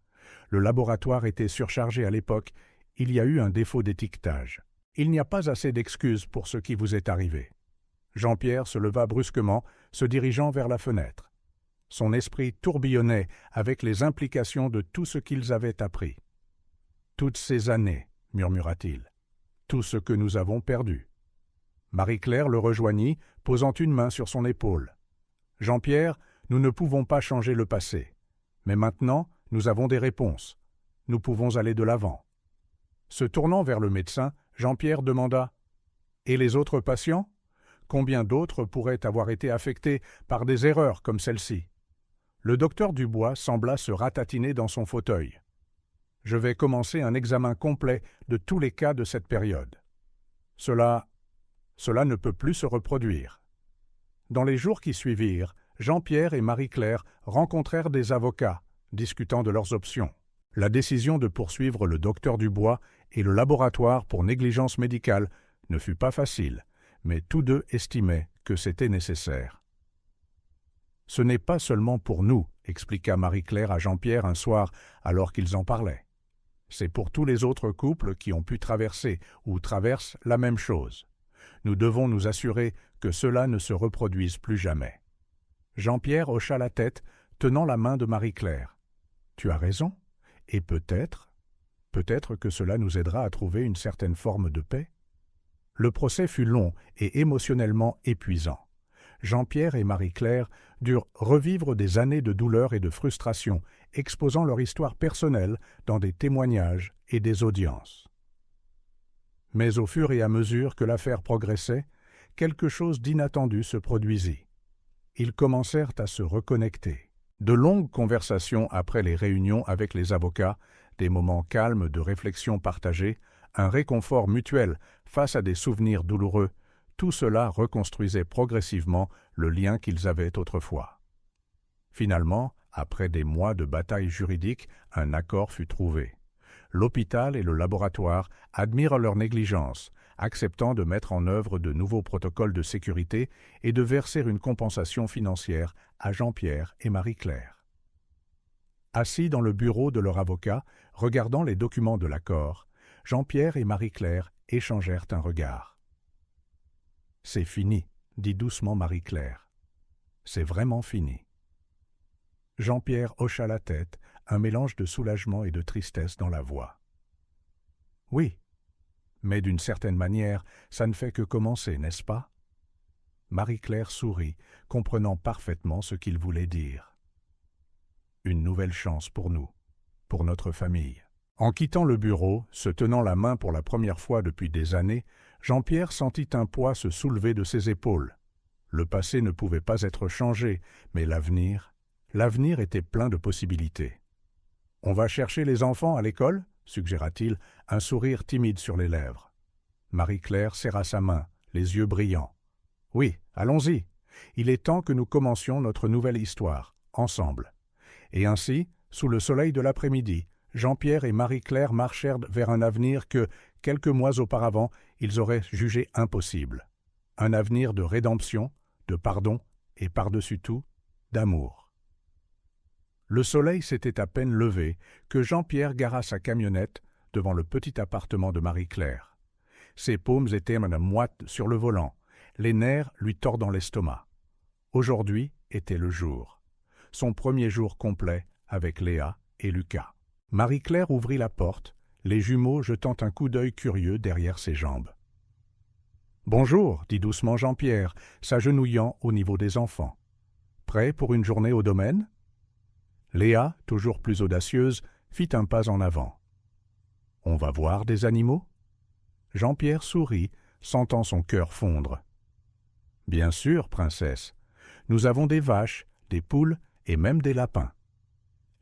Le laboratoire était surchargé à l'époque. Il y a eu un défaut d'étiquetage. Il n'y a pas assez d'excuses pour ce qui vous est arrivé. » Jean-Pierre se leva brusquement, se dirigeant vers la fenêtre. Son esprit tourbillonnait avec les implications de tout ce qu'ils avaient appris. « Toutes ces années, » murmura-t-il, « tout ce que nous avons perdu. » Marie-Claire le rejoignit, posant une main sur son épaule. « Jean-Pierre, nous ne pouvons pas changer le passé. Mais maintenant, nous avons des réponses. Nous pouvons aller de l'avant. » Se tournant vers le médecin, Jean-Pierre demanda « Et les autres patients ? Combien d'autres pourraient avoir été affectés par des erreurs comme celle-ci » Le docteur Dubois sembla se ratatiner dans son fauteuil. « Je vais commencer un examen complet de tous les cas de cette période. Cela ne peut plus se reproduire. » Dans les jours qui suivirent, Jean-Pierre et Marie-Claire rencontrèrent des avocats, discutant de leurs options. La décision de poursuivre le docteur Dubois et le laboratoire pour négligence médicale ne fut pas facile, mais tous deux estimaient que c'était nécessaire. « Ce n'est pas seulement pour nous, » expliqua Marie-Claire à Jean-Pierre un soir alors qu'ils en parlaient. « C'est pour tous les autres couples qui ont pu traverser ou traversent la même chose. Nous devons nous assurer que cela ne se reproduise plus jamais. » Jean-Pierre hocha la tête, tenant la main de Marie-Claire. « Tu as raison, et peut-être que cela nous aidera à trouver une certaine forme de paix. » Le procès fut long et émotionnellement épuisant. Jean-Pierre et Marie-Claire durent revivre des années de douleur et de frustration, exposant leur histoire personnelle dans des témoignages et des audiences. Mais au fur et à mesure que l'affaire progressait, quelque chose d'inattendu se produisit. Ils commencèrent à se reconnecter. De longues conversations après les réunions avec les avocats, des moments calmes de réflexion partagée, un réconfort mutuel face à des souvenirs douloureux, tout cela reconstruisait progressivement le lien qu'ils avaient autrefois. Finalement, après des mois de bataille juridique, un accord fut trouvé. L'hôpital et le laboratoire admirent leur négligence, acceptant de mettre en œuvre de nouveaux protocoles de sécurité et de verser une compensation financière à Jean-Pierre et Marie-Claire. Assis dans le bureau de leur avocat, regardant les documents de l'accord, Jean-Pierre et Marie-Claire échangèrent un regard. « C'est fini, » dit doucement Marie-Claire. « C'est vraiment fini. » Jean-Pierre hocha la tête, un mélange de soulagement et de tristesse dans la voix. « Oui, mais d'une certaine manière, ça ne fait que commencer, n'est-ce pas ?» Marie-Claire sourit, comprenant parfaitement ce qu'il voulait dire. « Une nouvelle chance pour nous, pour notre famille. » En quittant le bureau, se tenant la main pour la première fois depuis des années, Jean-Pierre sentit un poids se soulever de ses épaules. Le passé ne pouvait pas être changé, mais l'avenir était plein de possibilités. « On va chercher les enfants à l'école ?» suggéra-t-il, un sourire timide sur les lèvres. Marie-Claire serra sa main, les yeux brillants. « Oui, allons-y. Il est temps que nous commencions notre nouvelle histoire, ensemble. » Et ainsi, sous le soleil de l'après-midi, Jean-Pierre et Marie-Claire marchèrent vers un avenir que, quelques mois auparavant, ils auraient jugé impossible. Un avenir de rédemption, de pardon et, par-dessus tout, d'amour. Le soleil s'était à peine levé que Jean-Pierre gara sa camionnette devant le petit appartement de Marie-Claire. Ses paumes étaient moites sur le volant, les nerfs lui tordant l'estomac. Aujourd'hui était le jour. Son premier jour complet avec Léa et Lucas. Marie-Claire ouvrit la porte, les jumeaux jetant un coup d'œil curieux derrière ses jambes. « Bonjour, » dit doucement Jean-Pierre, s'agenouillant au niveau des enfants. « Prêt pour une journée au domaine ?» Léa, toujours plus audacieuse, fit un pas en avant. « On va voir des animaux ?» Jean-Pierre sourit, sentant son cœur fondre. « Bien sûr, princesse. Nous avons des vaches, des poules et même des lapins. »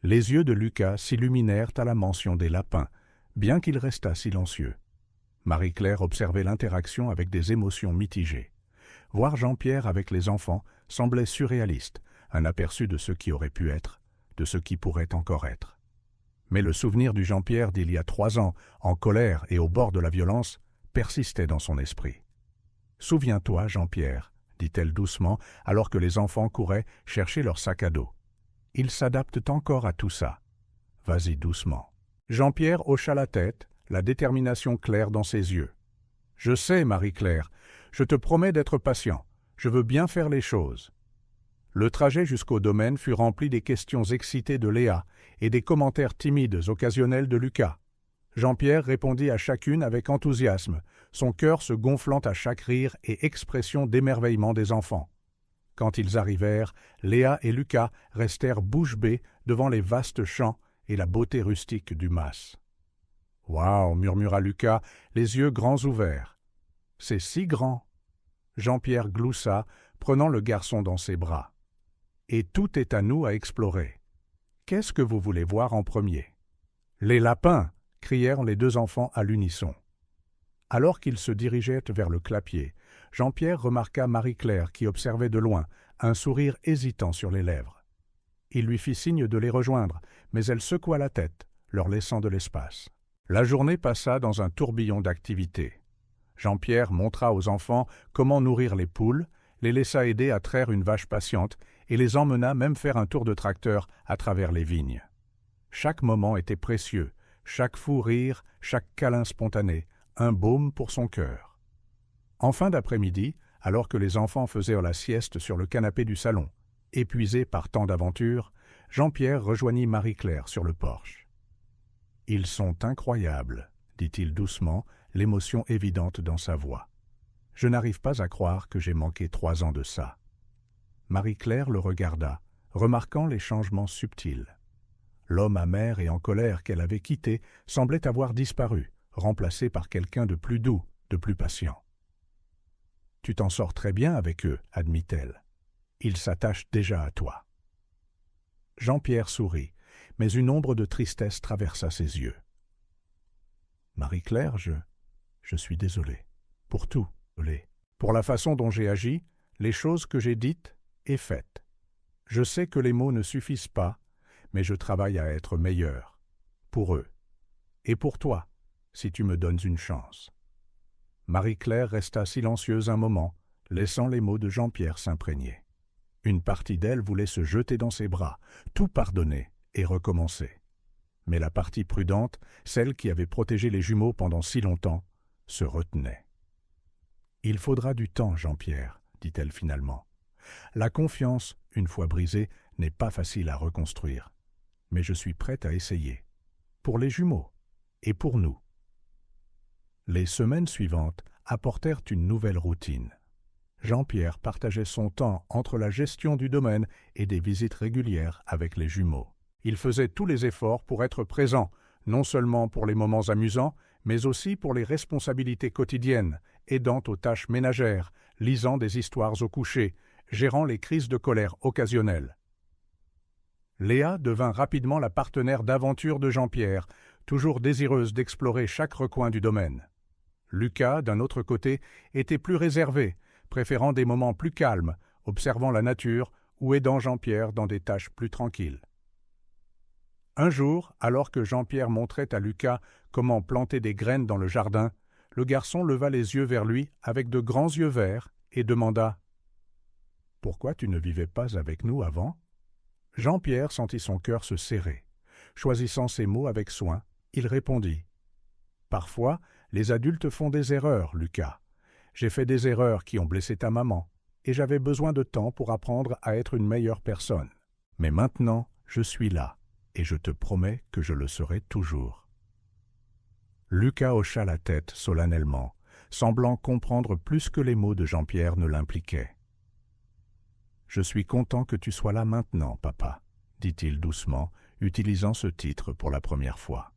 Les yeux de Lucas s'illuminèrent à la mention des lapins, bien qu'il restât silencieux. Marie-Claire observait l'interaction avec des émotions mitigées. Voir Jean-Pierre avec les enfants semblait surréaliste, un aperçu de ce qui aurait pu être, de ce qui pourrait encore être. Mais le souvenir du Jean-Pierre d'il y a 3 ans, en colère et au bord de la violence, persistait dans son esprit. « Souviens-toi, Jean-Pierre, » dit-elle doucement, alors que les enfants couraient chercher leur sac à dos. « Ils s'adaptent encore à tout ça. Vas-y doucement. » Jean-Pierre hocha la tête, la détermination claire dans ses yeux. « Je sais, Marie-Claire, je te promets d'être patient. Je veux bien faire les choses. » Le trajet jusqu'au domaine fut rempli des questions excitées de Léa et des commentaires timides occasionnels de Lucas. Jean-Pierre répondit à chacune avec enthousiasme, son cœur se gonflant à chaque rire et expression d'émerveillement des enfants. Quand ils arrivèrent, Léa et Lucas restèrent bouche bée devant les vastes champs et la beauté rustique du mas. « Waouh !» murmura Lucas, les yeux grands ouverts. « C'est si grand !» Jean-Pierre gloussa, prenant le garçon dans ses bras. « Et tout est à nous à explorer. Qu'est-ce que vous voulez voir en premier ?»« Les lapins !» crièrent les 2 enfants à l'unisson. Alors qu'ils se dirigeaient vers le clapier, Jean-Pierre remarqua Marie-Claire qui observait de loin, un sourire hésitant sur les lèvres. Il lui fit signe de les rejoindre, mais elle secoua la tête, leur laissant de l'espace. La journée passa dans un tourbillon d'activités. Jean-Pierre montra aux enfants comment nourrir les poules, les laissa aider à traire une vache patiente et les emmena même faire un tour de tracteur à travers les vignes. Chaque moment était précieux, chaque fou rire, chaque câlin spontané, un baume pour son cœur. En fin d'après-midi, alors que les enfants faisaient la sieste sur le canapé du salon, Épuisé par tant d'aventures, Jean-Pierre rejoignit Marie-Claire sur le porche. « Ils sont incroyables, » dit-il doucement, l'émotion évidente dans sa voix. « Je n'arrive pas à croire que j'ai manqué 3 ans de ça. » Marie-Claire le regarda, remarquant les changements subtils. L'homme amer et en colère qu'elle avait quitté semblait avoir disparu, remplacé par quelqu'un de plus doux, de plus patient. « Tu t'en sors très bien avec eux, admit-elle. Ils s'attachent déjà à toi. » Jean-Pierre sourit, mais une ombre de tristesse traversa ses yeux. « Marie-Claire, je suis désolé. Pour tout, désolé. Pour la façon dont j'ai agi, les choses que j'ai dites et faites. Je sais que les mots ne suffisent pas, mais je travaille à être meilleur. Pour eux. Et pour toi, si tu me donnes une chance. » Marie-Claire resta silencieuse un moment, laissant les mots de Jean-Pierre s'imprégner. Une partie d'elle voulait se jeter dans ses bras, tout pardonner et recommencer. Mais la partie prudente, celle qui avait protégé les jumeaux pendant si longtemps, se retenait. « Il faudra du temps, Jean-Pierre, » dit-elle finalement. « La confiance, une fois brisée, n'est pas facile à reconstruire. Mais je suis prête à essayer. Pour les jumeaux et pour nous. » Les semaines suivantes apportèrent une nouvelle routine. Jean-Pierre partageait son temps entre la gestion du domaine et des visites régulières avec les jumeaux. Il faisait tous les efforts pour être présent, non seulement pour les moments amusants, mais aussi pour les responsabilités quotidiennes, aidant aux tâches ménagères, lisant des histoires au coucher, gérant les crises de colère occasionnelles. Léa devint rapidement la partenaire d'aventure de Jean-Pierre, toujours désireuse d'explorer chaque recoin du domaine. Lucas, d'un autre côté, était plus réservé, préférant des moments plus calmes, observant la nature ou aidant Jean-Pierre dans des tâches plus tranquilles. Un jour, alors que Jean-Pierre montrait à Lucas comment planter des graines dans le jardin, le garçon leva les yeux vers lui avec de grands yeux verts et demanda « Pourquoi tu ne vivais pas avec nous avant ?» Jean-Pierre sentit son cœur se serrer. Choisissant ses mots avec soin, il répondit « Parfois, les adultes font des erreurs, Lucas. J'ai fait des erreurs qui ont blessé ta maman, et j'avais besoin de temps pour apprendre à être une meilleure personne. Mais maintenant, je suis là, et je te promets que je le serai toujours. » Lucas hocha la tête solennellement, semblant comprendre plus que les mots de Jean-Pierre ne l'impliquaient. « Je suis content que tu sois là maintenant, papa, » dit-il doucement, utilisant ce titre pour la première fois.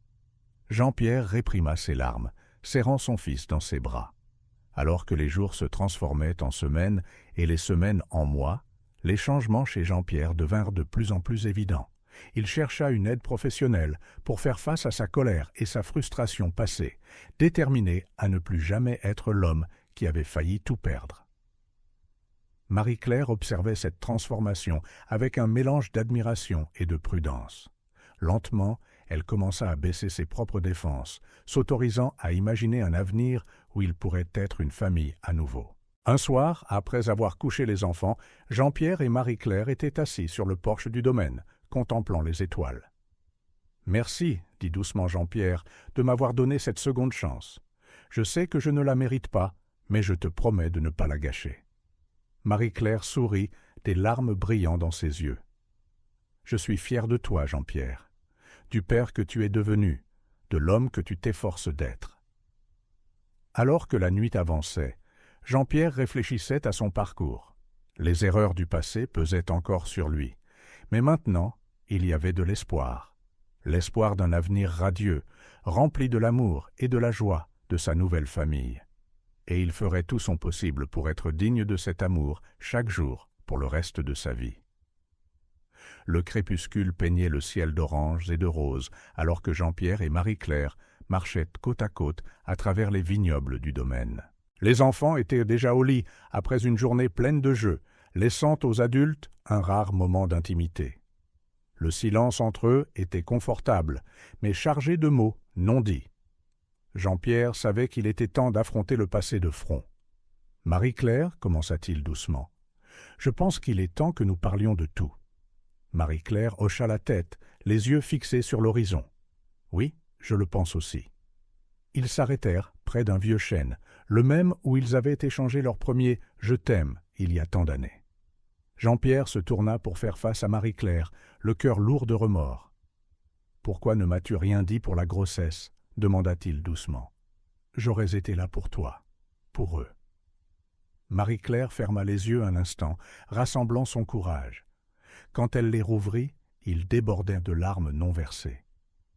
Jean-Pierre réprima ses larmes, serrant son fils dans ses bras. Alors que les jours se transformaient en semaines et les semaines en mois, les changements chez Jean-Pierre devinrent de plus en plus évidents. Il chercha une aide professionnelle pour faire face à sa colère et sa frustration passée, déterminé à ne plus jamais être l'homme qui avait failli tout perdre. Marie-Claire observait cette transformation avec un mélange d'admiration et de prudence. Lentement, elle commença à baisser ses propres défenses, s'autorisant à imaginer un avenir où il pourrait être une famille à nouveau. Un soir, après avoir couché les enfants, Jean-Pierre et Marie-Claire étaient assis sur le porche du domaine, contemplant les étoiles. « Merci, » dit doucement Jean-Pierre, « de m'avoir donné cette seconde chance. Je sais que je ne la mérite pas, mais je te promets de ne pas la gâcher. » Marie-Claire sourit, des larmes brillant dans ses yeux. « Je suis fier de toi, Jean-Pierre, du père que tu es devenu, de l'homme que tu t'efforces d'être. » Alors que la nuit avançait, Jean-Pierre réfléchissait à son parcours. Les erreurs du passé pesaient encore sur lui, mais maintenant, il y avait de l'espoir. L'espoir d'un avenir radieux, rempli de l'amour et de la joie de sa nouvelle famille. Et il ferait tout son possible pour être digne de cet amour chaque jour pour le reste de sa vie. Le crépuscule peignait le ciel d'orange et de rose alors que Jean-Pierre et Marie-Claire marchaient côte à travers les vignobles du domaine. Les enfants étaient déjà au lit après une journée pleine de jeux, laissant aux adultes un rare moment d'intimité. Le silence entre eux était confortable, mais chargé de mots non dits. Jean-Pierre savait qu'il était temps d'affronter le passé de front. « Marie-Claire, commença-t-il doucement, je pense qu'il est temps que nous parlions de tout. » Marie-Claire hocha la tête, les yeux fixés sur l'horizon. « Oui, je le pense aussi. » Ils s'arrêtèrent près d'un vieux chêne, le même où ils avaient échangé leur premier « Je t'aime » il y a tant d'années. Jean-Pierre se tourna pour faire face à Marie-Claire, le cœur lourd de remords. « Pourquoi ne m'as-tu rien dit pour la grossesse ?» demanda-t-il doucement. « J'aurais été là pour toi, pour eux. » Marie-Claire ferma les yeux un instant, rassemblant son courage. Quand elle les rouvrit, ils débordaient de larmes non versées.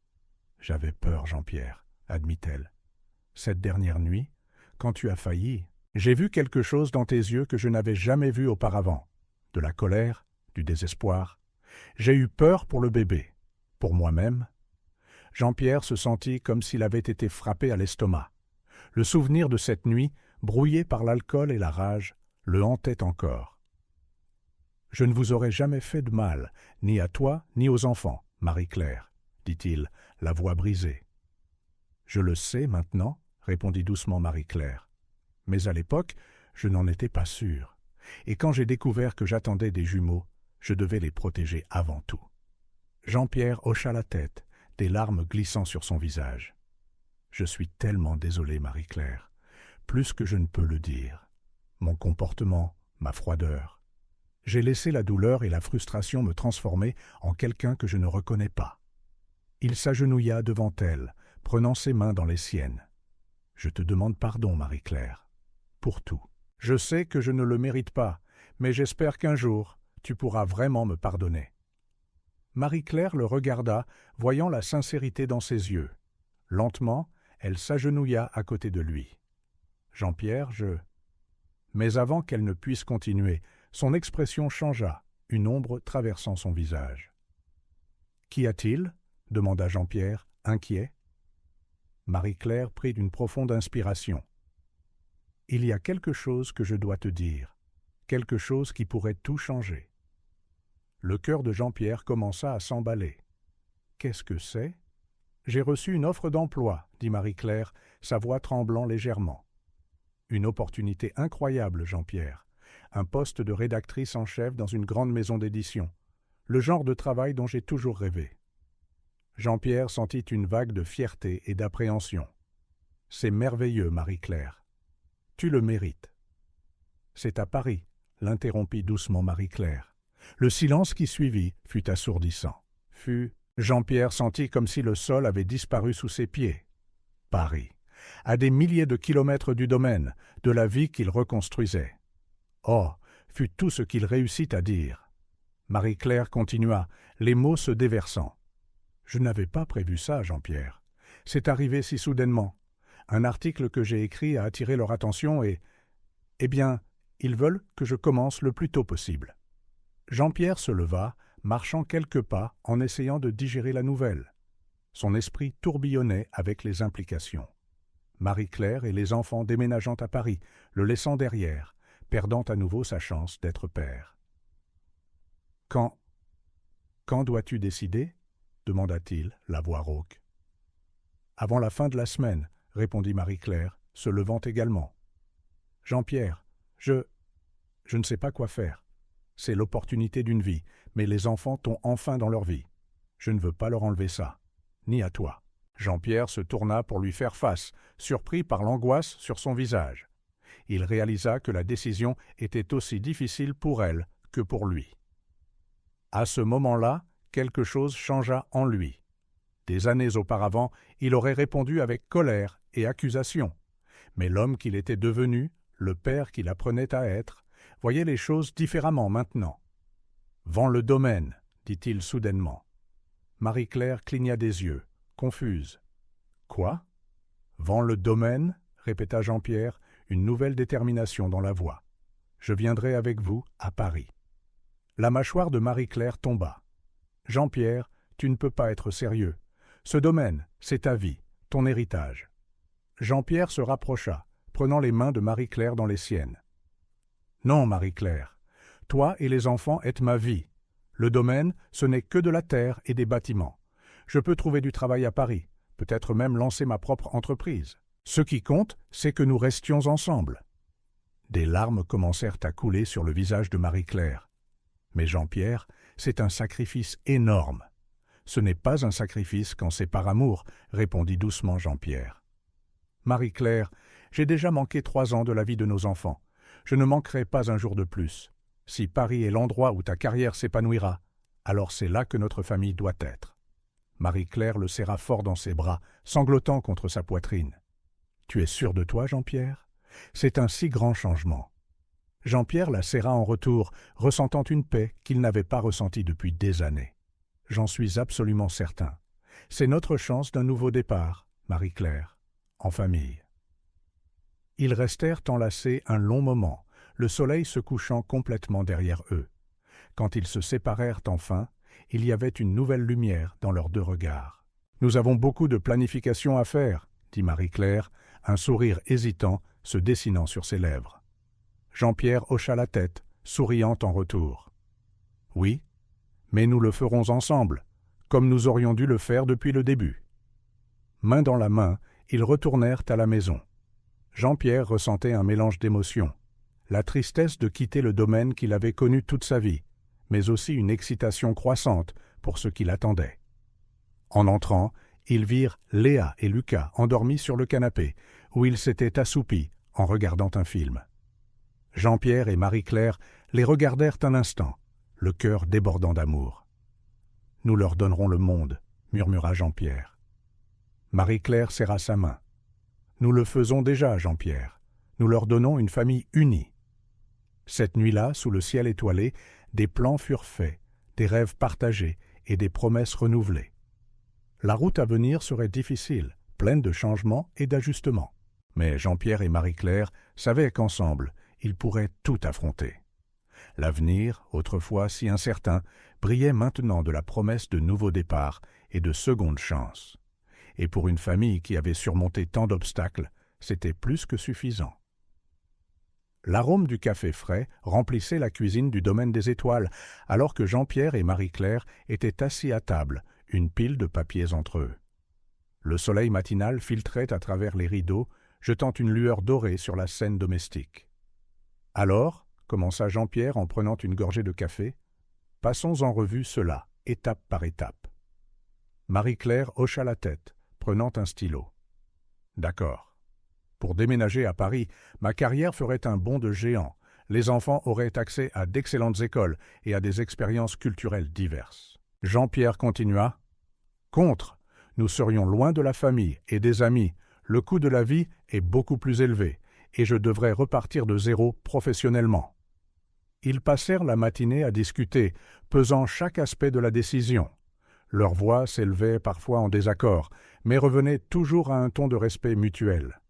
« J'avais peur, Jean-Pierre, » admit-elle. « Cette dernière nuit, quand tu as failli, j'ai vu quelque chose dans tes yeux que je n'avais jamais vu auparavant. De la colère, du désespoir. J'ai eu peur pour le bébé, pour moi-même. » Jean-Pierre se sentit comme s'il avait été frappé à l'estomac. Le souvenir de cette nuit, brouillé par l'alcool et la rage, le hantait encore. « Je ne vous aurais jamais fait de mal, ni à toi, ni aux enfants, Marie-Claire, » dit-il, la voix brisée. « Je le sais maintenant, » répondit doucement Marie-Claire. « Mais à l'époque, je n'en étais pas sûr. Et quand j'ai découvert que j'attendais des jumeaux, je devais les protéger avant tout. » Jean-Pierre hocha la tête, des larmes glissant sur son visage. « Je suis tellement désolé, Marie-Claire, plus que je ne peux le dire. Mon comportement, ma froideur. J'ai laissé la douleur et la frustration me transformer en quelqu'un que je ne reconnais pas. » Il s'agenouilla devant elle, prenant ses mains dans les siennes. « Je te demande pardon, Marie-Claire, pour tout. Je sais que je ne le mérite pas, mais j'espère qu'un jour, tu pourras vraiment me pardonner. » Marie-Claire le regarda, voyant la sincérité dans ses yeux. Lentement, elle s'agenouilla à côté de lui. « Jean-Pierre, je... » Mais avant qu'elle ne puisse continuer, son expression changea, une ombre traversant son visage. « Qu'y a-t-il » demanda Jean-Pierre, inquiet. Marie-Claire prit une profonde inspiration. « Il y a quelque chose que je dois te dire, quelque chose qui pourrait tout changer. » Le cœur de Jean-Pierre commença à s'emballer. « Qu'est-ce que c'est ?»« J'ai reçu une offre d'emploi, » dit Marie-Claire, sa voix tremblant légèrement. « Une opportunité incroyable, Jean-Pierre. Un poste de rédactrice en chef dans une grande maison d'édition. Le genre de travail dont j'ai toujours rêvé. » Jean-Pierre sentit une vague de fierté et d'appréhension. « C'est merveilleux, Marie-Claire. Tu le mérites. »« C'est à Paris, » l'interrompit doucement Marie-Claire. Le silence qui suivit fut assourdissant. Jean-Pierre sentit comme si le sol avait disparu sous ses pieds. Paris, à des milliers de kilomètres du domaine, de la vie qu'il reconstruisait. Oh, fut tout ce qu'il réussit à dire. Marie-Claire continua, les mots se déversant. « Je n'avais pas prévu ça, Jean-Pierre. C'est arrivé si soudainement. Un article que j'ai écrit a attiré leur attention et... Eh bien, ils veulent que je commence le plus tôt possible. » Jean-Pierre se leva, marchant quelques pas en essayant de digérer la nouvelle. Son esprit tourbillonnait avec les implications. Marie-Claire et les enfants déménageant à Paris, le laissant derrière, perdant à nouveau sa chance d'être père. « Quand dois-tu décider ?» demanda-t-il, la voix rauque. « Avant la fin de la semaine, » répondit Marie-Claire, se levant également. « Jean-Pierre, je ne sais pas quoi faire. C'est l'opportunité d'une vie, mais les enfants t'ont enfin dans leur vie. Je ne veux pas leur enlever ça, ni à toi. » Jean-Pierre se tourna pour lui faire face, surpris par l'angoisse sur son visage. Il réalisa que la décision était aussi difficile pour elle que pour lui. À ce moment-là, quelque chose changea en lui. Des années auparavant, il aurait répondu avec colère et accusation. Mais l'homme qu'il était devenu, le père qu'il apprenait à être, voyait les choses différemment maintenant. « Vends le domaine, » dit-il soudainement. Marie-Claire cligna des yeux, confuse. « Quoi ? Vends le domaine ?» répéta Jean-Pierre, une nouvelle détermination dans la voix. « Je viendrai avec vous à Paris. » La mâchoire de Marie-Claire tomba. « Jean-Pierre, tu ne peux pas être sérieux. Ce domaine, c'est ta vie, ton héritage. » Jean-Pierre se rapprocha, prenant les mains de Marie-Claire dans les siennes. « Non, Marie-Claire, toi et les enfants êtes ma vie. Le domaine, ce n'est que de la terre et des bâtiments. Je peux trouver du travail à Paris, peut-être même lancer ma propre entreprise. Ce qui compte, c'est que nous restions ensemble. » Des larmes commencèrent à couler sur le visage de Marie-Claire. « Mais Jean-Pierre, c'est un sacrifice énorme. »« Ce n'est pas un sacrifice quand c'est par amour, » répondit doucement Jean-Pierre. « Marie-Claire, j'ai déjà manqué 3 ans de la vie de nos enfants. Je ne manquerai pas un jour de plus. Si Paris est l'endroit où ta carrière s'épanouira, alors c'est là que notre famille doit être. Marie-Claire le serra fort dans ses bras, sanglotant contre sa poitrine. « Tu es sûr de toi, Jean-Pierre ? C'est un si grand changement. » Jean-Pierre la serra en retour, ressentant une paix qu'il n'avait pas ressentie depuis des années. « J'en suis absolument certain. C'est notre chance d'un nouveau départ, Marie-Claire, en famille. » Ils restèrent enlacés un long moment, le soleil se couchant complètement derrière eux. Quand ils se séparèrent enfin, il y avait une nouvelle lumière dans leurs deux regards. « Nous avons beaucoup de planification à faire, » dit Marie-Claire, un sourire hésitant se dessinant sur ses lèvres. Jean-Pierre hocha la tête, souriant en retour. « Oui, mais nous le ferons ensemble, comme nous aurions dû le faire depuis le début. » Main dans la main, ils retournèrent à la maison. Jean-Pierre ressentait un mélange d'émotions. La tristesse de quitter le domaine qu'il avait connu toute sa vie, mais aussi une excitation croissante pour ce qui l'attendait. En entrant, ils virent Léa et Lucas endormis sur le canapé, où ils s'étaient assoupis en regardant un film. Jean-Pierre et Marie-Claire les regardèrent un instant, le cœur débordant d'amour. « Nous leur donnerons le monde, » murmura Jean-Pierre. Marie-Claire serra sa main. « Nous le faisons déjà, Jean-Pierre. Nous leur donnons une famille unie. » Cette nuit-là, sous le ciel étoilé, des plans furent faits, des rêves partagés et des promesses renouvelées. La route à venir serait difficile, pleine de changements et d'ajustements. Mais Jean-Pierre et Marie-Claire savaient qu'ensemble, ils pourraient tout affronter. L'avenir, autrefois si incertain, brillait maintenant de la promesse de nouveaux départs et de secondes chances. Et pour une famille qui avait surmonté tant d'obstacles, c'était plus que suffisant. L'arôme du café frais remplissait la cuisine du domaine des étoiles, alors que Jean-Pierre et Marie-Claire étaient assis à table, une pile de papiers entre eux. Le soleil matinal filtrait à travers les rideaux, jetant une lueur dorée sur la scène domestique. « Alors, » commença Jean-Pierre en prenant une gorgée de café, « passons en revue cela, étape par étape. » Marie-Claire hocha la tête, prenant un stylo. « D'accord. Pour déménager à Paris, ma carrière ferait un bond de géant. Les enfants auraient accès à d'excellentes écoles et à des expériences culturelles diverses. » Jean-Pierre continua. « Contre, nous serions loin de la famille et des amis. Le coût de la vie est beaucoup plus élevé et je devrais repartir de zéro professionnellement. » Ils passèrent la matinée à discuter, pesant chaque aspect de la décision. Leurs voix s'élevaient parfois en désaccord, mais revenaient toujours à un ton de respect mutuel.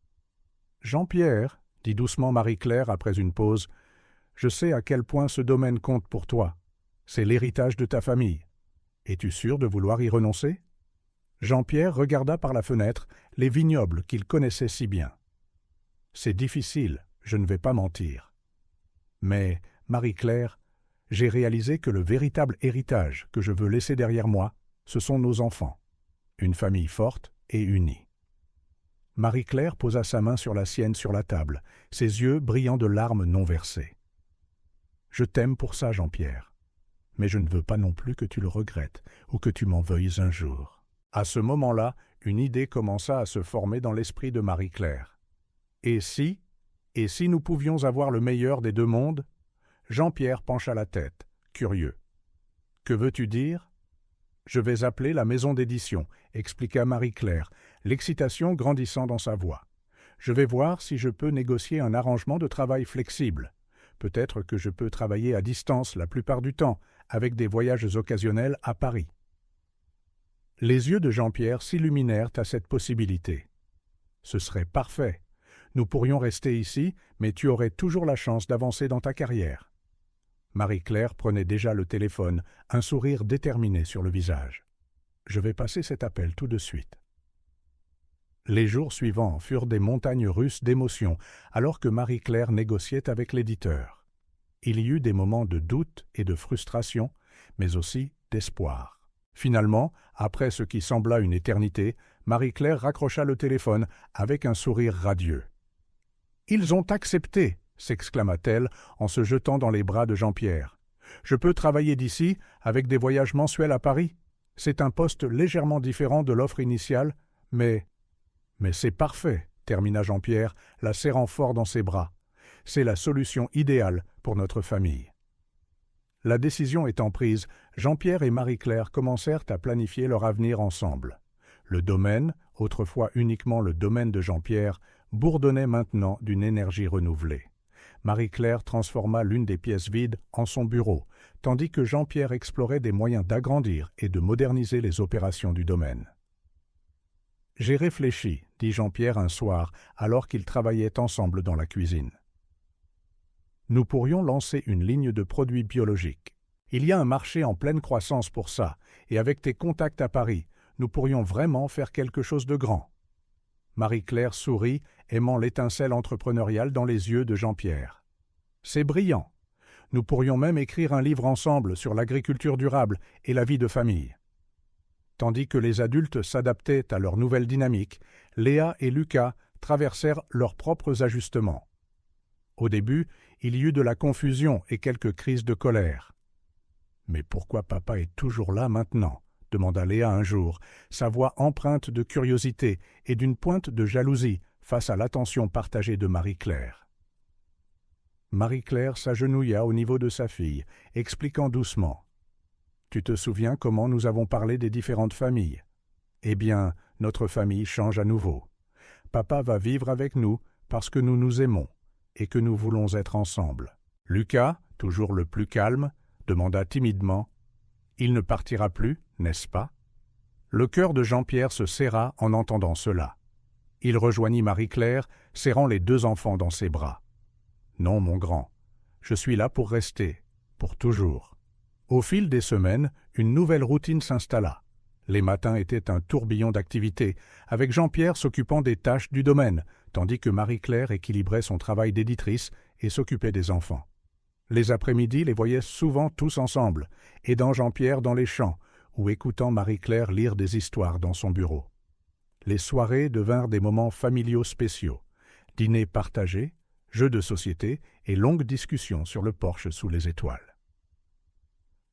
« Jean-Pierre, » dit doucement Marie-Claire après une pause, « je sais à quel point ce domaine compte pour toi. C'est l'héritage de ta famille. Es-tu sûr de vouloir y renoncer ?» Jean-Pierre regarda par la fenêtre les vignobles qu'il connaissait si bien. « C'est difficile, je ne vais pas mentir. Mais, Marie-Claire, j'ai réalisé que le véritable héritage que je veux laisser derrière moi, ce sont nos enfants, une famille forte et unie. » Marie-Claire posa sa main sur la sienne sur la table, ses yeux brillant de larmes non versées. « Je t'aime pour ça, Jean-Pierre, mais je ne veux pas non plus que tu le regrettes ou que tu m'en veuilles un jour. » À ce moment-là, une idée commença à se former dans l'esprit de Marie-Claire. « Et si nous pouvions avoir le meilleur des deux mondes ?» Jean-Pierre pencha la tête, curieux. « Que veux-tu dire ?»« Je vais appeler la maison d'édition, » expliqua Marie-Claire, l'excitation grandissant dans sa voix. « Je vais voir si je peux négocier un arrangement de travail flexible. Peut-être que je peux travailler à distance la plupart du temps, avec des voyages occasionnels à Paris. » Les yeux de Jean-Pierre s'illuminèrent à cette possibilité. « Ce serait parfait. Nous pourrions rester ici, mais tu aurais toujours la chance d'avancer dans ta carrière. » Marie-Claire prenait déjà le téléphone, un sourire déterminé sur le visage. « Je vais passer cet appel tout de suite. » Les jours suivants furent des montagnes russes d'émotions, alors que Marie-Claire négociait avec l'éditeur. Il y eut des moments de doute et de frustration, mais aussi d'espoir. Finalement, après ce qui sembla une éternité, Marie-Claire raccrocha le téléphone avec un sourire radieux. « Ils ont accepté !» s'exclama-t-elle en se jetant dans les bras de Jean-Pierre. « Je peux travailler d'ici, avec des voyages mensuels à Paris. C'est un poste légèrement différent de l'offre initiale, mais c'est parfait !» termina Jean-Pierre, la serrant fort dans ses bras. C'est la solution idéale pour notre famille. » La décision étant prise, Jean-Pierre et Marie-Claire commencèrent à planifier leur avenir ensemble. Le domaine, autrefois uniquement le domaine de Jean-Pierre, bourdonnait maintenant d'une énergie renouvelée. Marie-Claire transforma l'une des pièces vides en son bureau, tandis que Jean-Pierre explorait des moyens d'agrandir et de moderniser les opérations du domaine. « J'ai réfléchi, » dit Jean-Pierre un soir, alors qu'ils travaillaient ensemble dans la cuisine. « Nous pourrions lancer une ligne de produits biologiques. Il y a un marché en pleine croissance pour ça, et avec tes contacts à Paris, nous pourrions vraiment faire quelque chose de grand. » Marie-Claire sourit, aimant l'étincelle entrepreneuriale dans les yeux de Jean-Pierre. « C'est brillant. Nous pourrions même écrire un livre ensemble sur l'agriculture durable et la vie de famille. » Tandis que les adultes s'adaptaient à leur nouvelle dynamique, Léa et Lucas traversèrent leurs propres ajustements. Au début, il y eut de la confusion et quelques crises de colère. « Mais pourquoi papa est toujours là maintenant ?» demanda Léa un jour, sa voix empreinte de curiosité et d'une pointe de jalousie face à l'attention partagée de Marie-Claire. Marie-Claire s'agenouilla au niveau de sa fille, expliquant doucement. « Tu te souviens comment nous avons parlé des différentes familles ? Eh bien, notre famille change à nouveau. Papa va vivre avec nous parce que nous nous aimons et que nous voulons être ensemble. » Lucas, toujours le plus calme, demanda timidement. « Il ne partira plus, n'est-ce pas ?» Le cœur de Jean-Pierre se serra en entendant cela. Il rejoignit Marie-Claire, serrant les deux enfants dans ses bras. « Non, mon grand, je suis là pour rester, pour toujours. » Au fil des semaines, une nouvelle routine s'installa. Les matins étaient un tourbillon d'activités, avec Jean-Pierre s'occupant des tâches du domaine, tandis que Marie-Claire équilibrait son travail d'éditrice et s'occupait des enfants. Les après-midi les voyaient souvent tous ensemble, aidant Jean-Pierre dans les champs ou écoutant Marie-Claire lire des histoires dans son bureau. Les soirées devinrent des moments familiaux spéciaux, dîners partagés, jeux de société et longues discussions sur le porche sous les étoiles.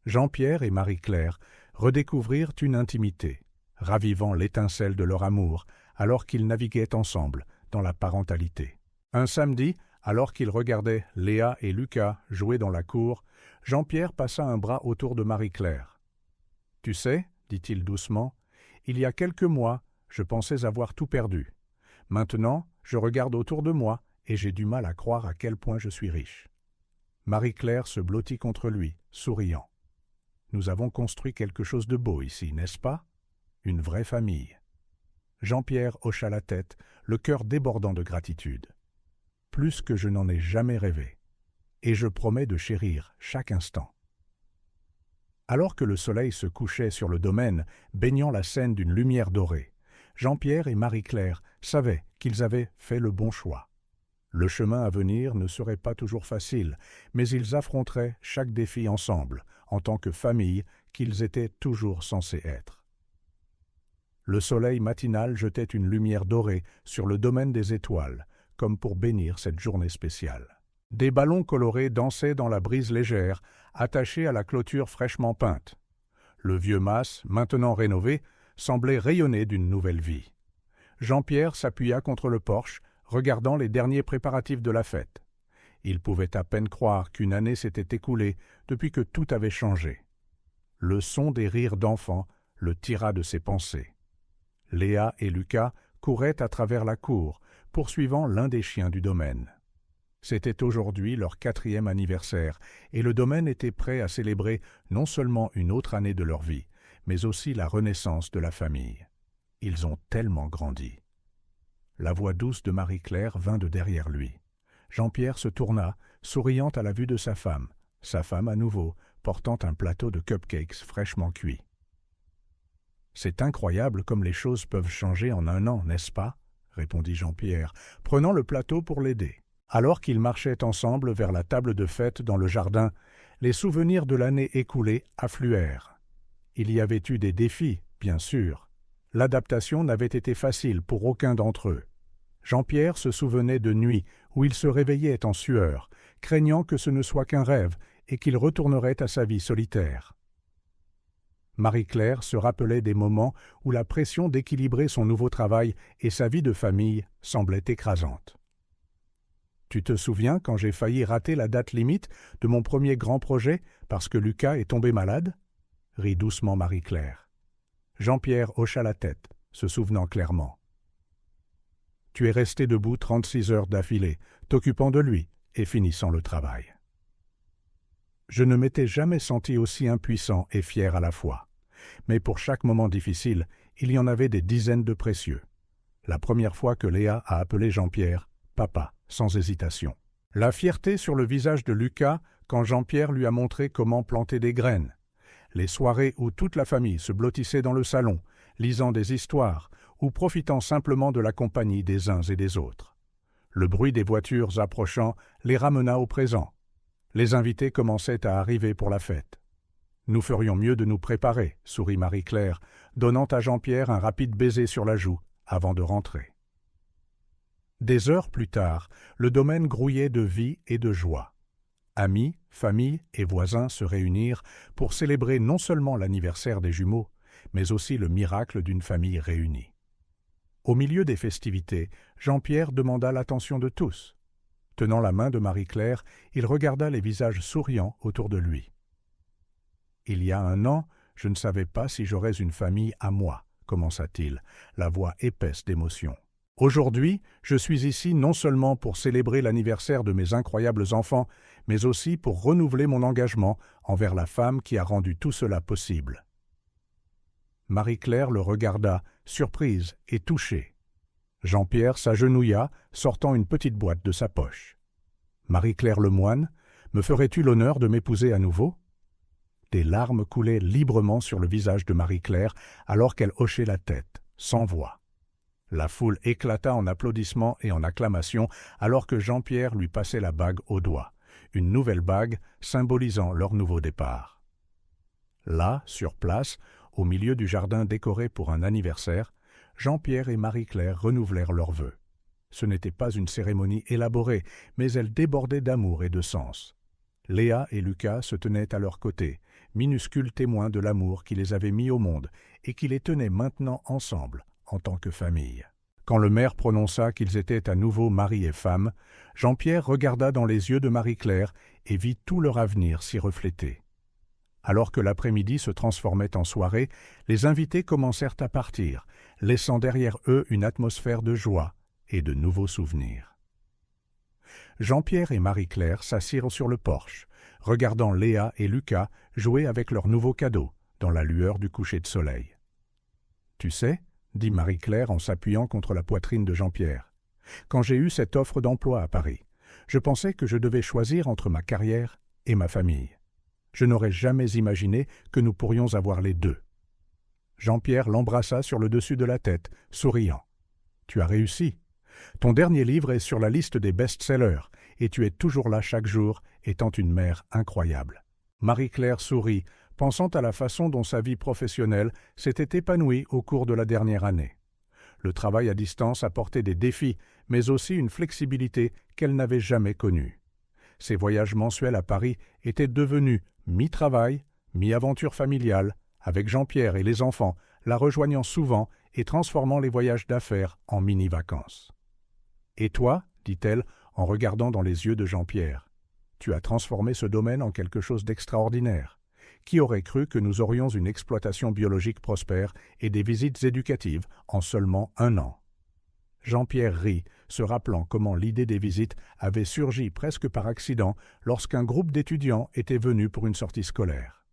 Jean-Pierre et Marie-Claire redécouvrirent une intimité, ravivant l'étincelle de leur amour alors qu'ils naviguaient ensemble dans la parentalité. Un samedi, alors qu'ils regardaient Léa et Lucas jouer dans la cour, Jean-Pierre passa un bras autour de Marie-Claire. « Tu sais, dit-il doucement, il y a quelques mois, je pensais avoir tout perdu. Maintenant, je regarde autour de moi et j'ai du mal à croire à quel point je suis riche. » Marie-Claire se blottit contre lui, souriant. « Nous avons construit quelque chose de beau ici, n'est-ce pas? Une vraie famille. » Jean-Pierre hocha la tête, le cœur débordant de gratitude. « Plus que je n'en ai jamais rêvé. Et je promets de chérir chaque instant. » Alors que le soleil se couchait sur le domaine, baignant la scène d'une lumière dorée, Jean-Pierre et Marie-Claire savaient qu'ils avaient fait le bon choix. Le chemin à venir ne serait pas toujours facile, mais ils affronteraient chaque défi ensemble, en tant que famille qu'ils étaient toujours censés être. Le soleil matinal jetait une lumière dorée sur le domaine des étoiles, comme pour bénir cette journée spéciale. Des ballons colorés dansaient dans la brise légère, attachés à la clôture fraîchement peinte. Le vieux mas, maintenant rénové, semblait rayonner d'une nouvelle vie. Jean-Pierre s'appuya contre le porche, regardant les derniers préparatifs de la fête. Il pouvait à peine croire qu'une année s'était écoulée depuis que tout avait changé. Le son des rires d'enfants le tira de ses pensées. Léa et Lucas couraient à travers la cour, poursuivant l'un des chiens du domaine. C'était aujourd'hui leur 4e anniversaire, et le domaine était prêt à célébrer non seulement une autre année de leur vie, mais aussi la renaissance de la famille. Ils ont tellement grandi. La voix douce de Marie-Claire vint de derrière lui. Jean-Pierre se tourna, souriant à la vue de sa femme à nouveau, portant un plateau de cupcakes fraîchement cuits. « C'est incroyable comme les choses peuvent changer en un an, n'est-ce pas ?» répondit Jean-Pierre, prenant le plateau pour l'aider. Alors qu'ils marchaient ensemble vers la table de fête dans le jardin, les souvenirs de l'année écoulée affluèrent. Il y avait eu des défis, bien sûr. L'adaptation n'avait été facile pour aucun d'entre eux. Jean-Pierre se souvenait de nuits où il se réveillait en sueur, craignant que ce ne soit qu'un rêve et qu'il retournerait à sa vie solitaire. Marie-Claire se rappelait des moments où la pression d'équilibrer son nouveau travail et sa vie de famille semblait écrasante. « Tu te souviens quand j'ai failli rater la date limite de mon premier grand projet parce que Lucas est tombé malade » rit doucement Marie-Claire. Jean-Pierre hocha la tête, se souvenant clairement. « Tu es resté debout 36 heures d'affilée, t'occupant de lui et finissant le travail. » Je ne m'étais jamais senti aussi impuissant et fier à la fois. Mais pour chaque moment difficile, il y en avait des dizaines de précieux. La première fois que Léa a appelé Jean-Pierre « papa », sans hésitation. La fierté sur le visage de Lucas quand Jean-Pierre lui a montré comment planter des graines. Les soirées où toute la famille se blottissait dans le salon, lisant des histoires ou profitant simplement de la compagnie des uns et des autres. Le bruit des voitures approchant les ramena au présent. Les invités commençaient à arriver pour la fête. « Nous ferions mieux de nous préparer », sourit Marie-Claire, donnant à Jean-Pierre un rapide baiser sur la joue avant de rentrer. Des heures plus tard, le domaine grouillait de vie et de joie. Amis, familles et voisins se réunirent pour célébrer non seulement l'anniversaire des jumeaux, mais aussi le miracle d'une famille réunie. Au milieu des festivités, Jean-Pierre demanda l'attention de tous. Tenant la main de Marie-Claire, il regarda les visages souriants autour de lui. « Il y a 1 an, je ne savais pas si j'aurais une famille à moi, » commença-t-il, la voix épaisse d'émotion. « Aujourd'hui, je suis ici non seulement pour célébrer l'anniversaire de mes incroyables enfants, mais aussi pour renouveler mon engagement envers la femme qui a rendu tout cela possible. » Marie-Claire le regarda, surprise et touchée. Jean-Pierre s'agenouilla, sortant une petite boîte de sa poche. « Marie-Claire Lemoine, me ferais-tu l'honneur de m'épouser à nouveau ?» Des larmes coulaient librement sur le visage de Marie-Claire alors qu'elle hochait la tête, sans voix. La foule éclata en applaudissements et en acclamations alors que Jean-Pierre lui passait la bague au doigt, une nouvelle bague symbolisant leur nouveau départ. Là, sur place, au milieu du jardin décoré pour un anniversaire, Jean-Pierre et Marie-Claire renouvelèrent leurs vœux. Ce n'était pas une cérémonie élaborée, mais elle débordait d'amour et de sens. Léa et Lucas se tenaient à leur côté, minuscules témoins de l'amour qui les avait mis au monde et qui les tenait maintenant ensemble, en tant que famille. Quand le maire prononça qu'ils étaient à nouveau mari et femme, Jean-Pierre regarda dans les yeux de Marie-Claire et vit tout leur avenir s'y refléter. Alors que l'après-midi se transformait en soirée, les invités commencèrent à partir, laissant derrière eux une atmosphère de joie et de nouveaux souvenirs. Jean-Pierre et Marie-Claire s'assirent sur le porche, regardant Léa et Lucas jouer avec leurs nouveaux cadeaux dans la lueur du coucher de soleil. « Tu sais, » dit Marie-Claire en s'appuyant contre la poitrine de Jean-Pierre, « quand j'ai eu cette offre d'emploi à Paris, je pensais que je devais choisir entre ma carrière et ma famille. Je n'aurais jamais imaginé que nous pourrions avoir les deux. » Jean-Pierre l'embrassa sur le dessus de la tête, souriant. « Tu as réussi. Ton dernier livre est sur la liste des best-sellers et tu es toujours là chaque jour, étant une mère incroyable. » Marie-Claire sourit, pensant à la façon dont sa vie professionnelle s'était épanouie au cours de la dernière année. Le travail à distance apportait des défis, mais aussi une flexibilité qu'elle n'avait jamais connue. Ses voyages mensuels à Paris étaient devenus mi-travail, mi-aventure familiale, avec Jean-Pierre et les enfants, la rejoignant souvent et transformant les voyages d'affaires en mini-vacances. « Et toi, dit-elle en regardant dans les yeux de Jean-Pierre, tu as transformé ce domaine en quelque chose d'extraordinaire. Qui aurait cru que nous aurions une exploitation biologique prospère et des visites éducatives en seulement 1 an ?» Jean-Pierre rit, se rappelant comment l'idée des visites avait surgi presque par accident lorsqu'un groupe d'étudiants était venu pour une sortie scolaire.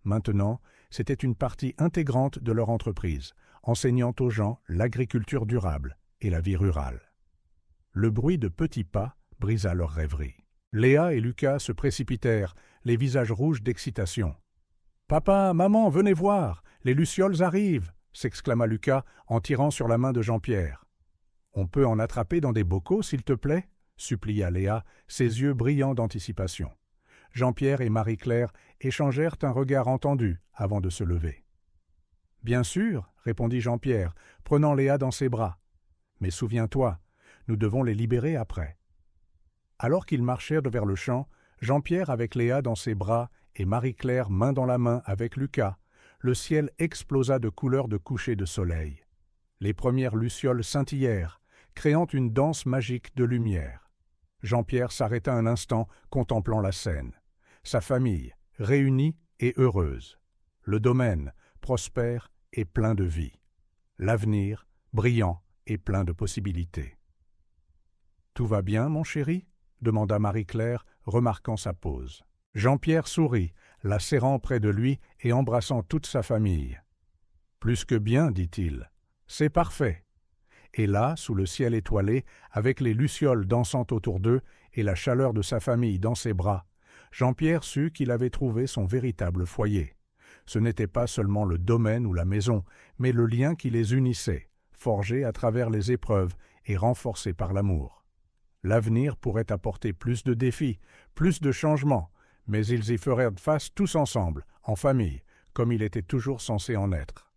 Maintenant, c'était une partie intégrante de leur entreprise, enseignant aux gens l'agriculture durable et la vie rurale. Le bruit de petits pas brisa leur rêverie. Léa et Lucas se précipitèrent, les visages rouges d'excitation. « Papa, maman, venez voir, les lucioles arrivent !» s'exclama Lucas en tirant sur la main de Jean-Pierre. « On peut en attraper dans des bocaux, s'il te plaît ?» supplia Léa, ses yeux brillants d'anticipation. Jean-Pierre et Marie-Claire échangèrent un regard entendu avant de se lever. « Bien sûr, » répondit Jean-Pierre, prenant Léa dans ses bras. « Mais souviens-toi, nous devons les libérer après. » Alors qu'ils marchèrent vers le champ, Jean-Pierre avec Léa dans ses bras et Marie-Claire main dans la main avec Lucas, le ciel explosa de couleurs de coucher de soleil. Les premières lucioles scintillèrent, créant une danse magique de lumière. Jean-Pierre s'arrêta un instant, contemplant la scène. Sa famille, réunie et heureuse. Le domaine, prospère et plein de vie. L'avenir, brillant et plein de possibilités. « Tout va bien, mon chéri ?» demanda Marie-Claire, remarquant sa pose. Jean-Pierre sourit, la serrant près de lui et embrassant toute sa famille. « Plus que bien, dit-il. C'est parfait. » Et là, sous le ciel étoilé, avec les lucioles dansant autour d'eux et la chaleur de sa famille dans ses bras, Jean-Pierre sut qu'il avait trouvé son véritable foyer. Ce n'était pas seulement le domaine ou la maison, mais le lien qui les unissait, forgé à travers les épreuves et renforcé par l'amour. L'avenir pourrait apporter plus de défis, plus de changements, mais ils y feraient face tous ensemble, en famille, comme il était toujours censé en être.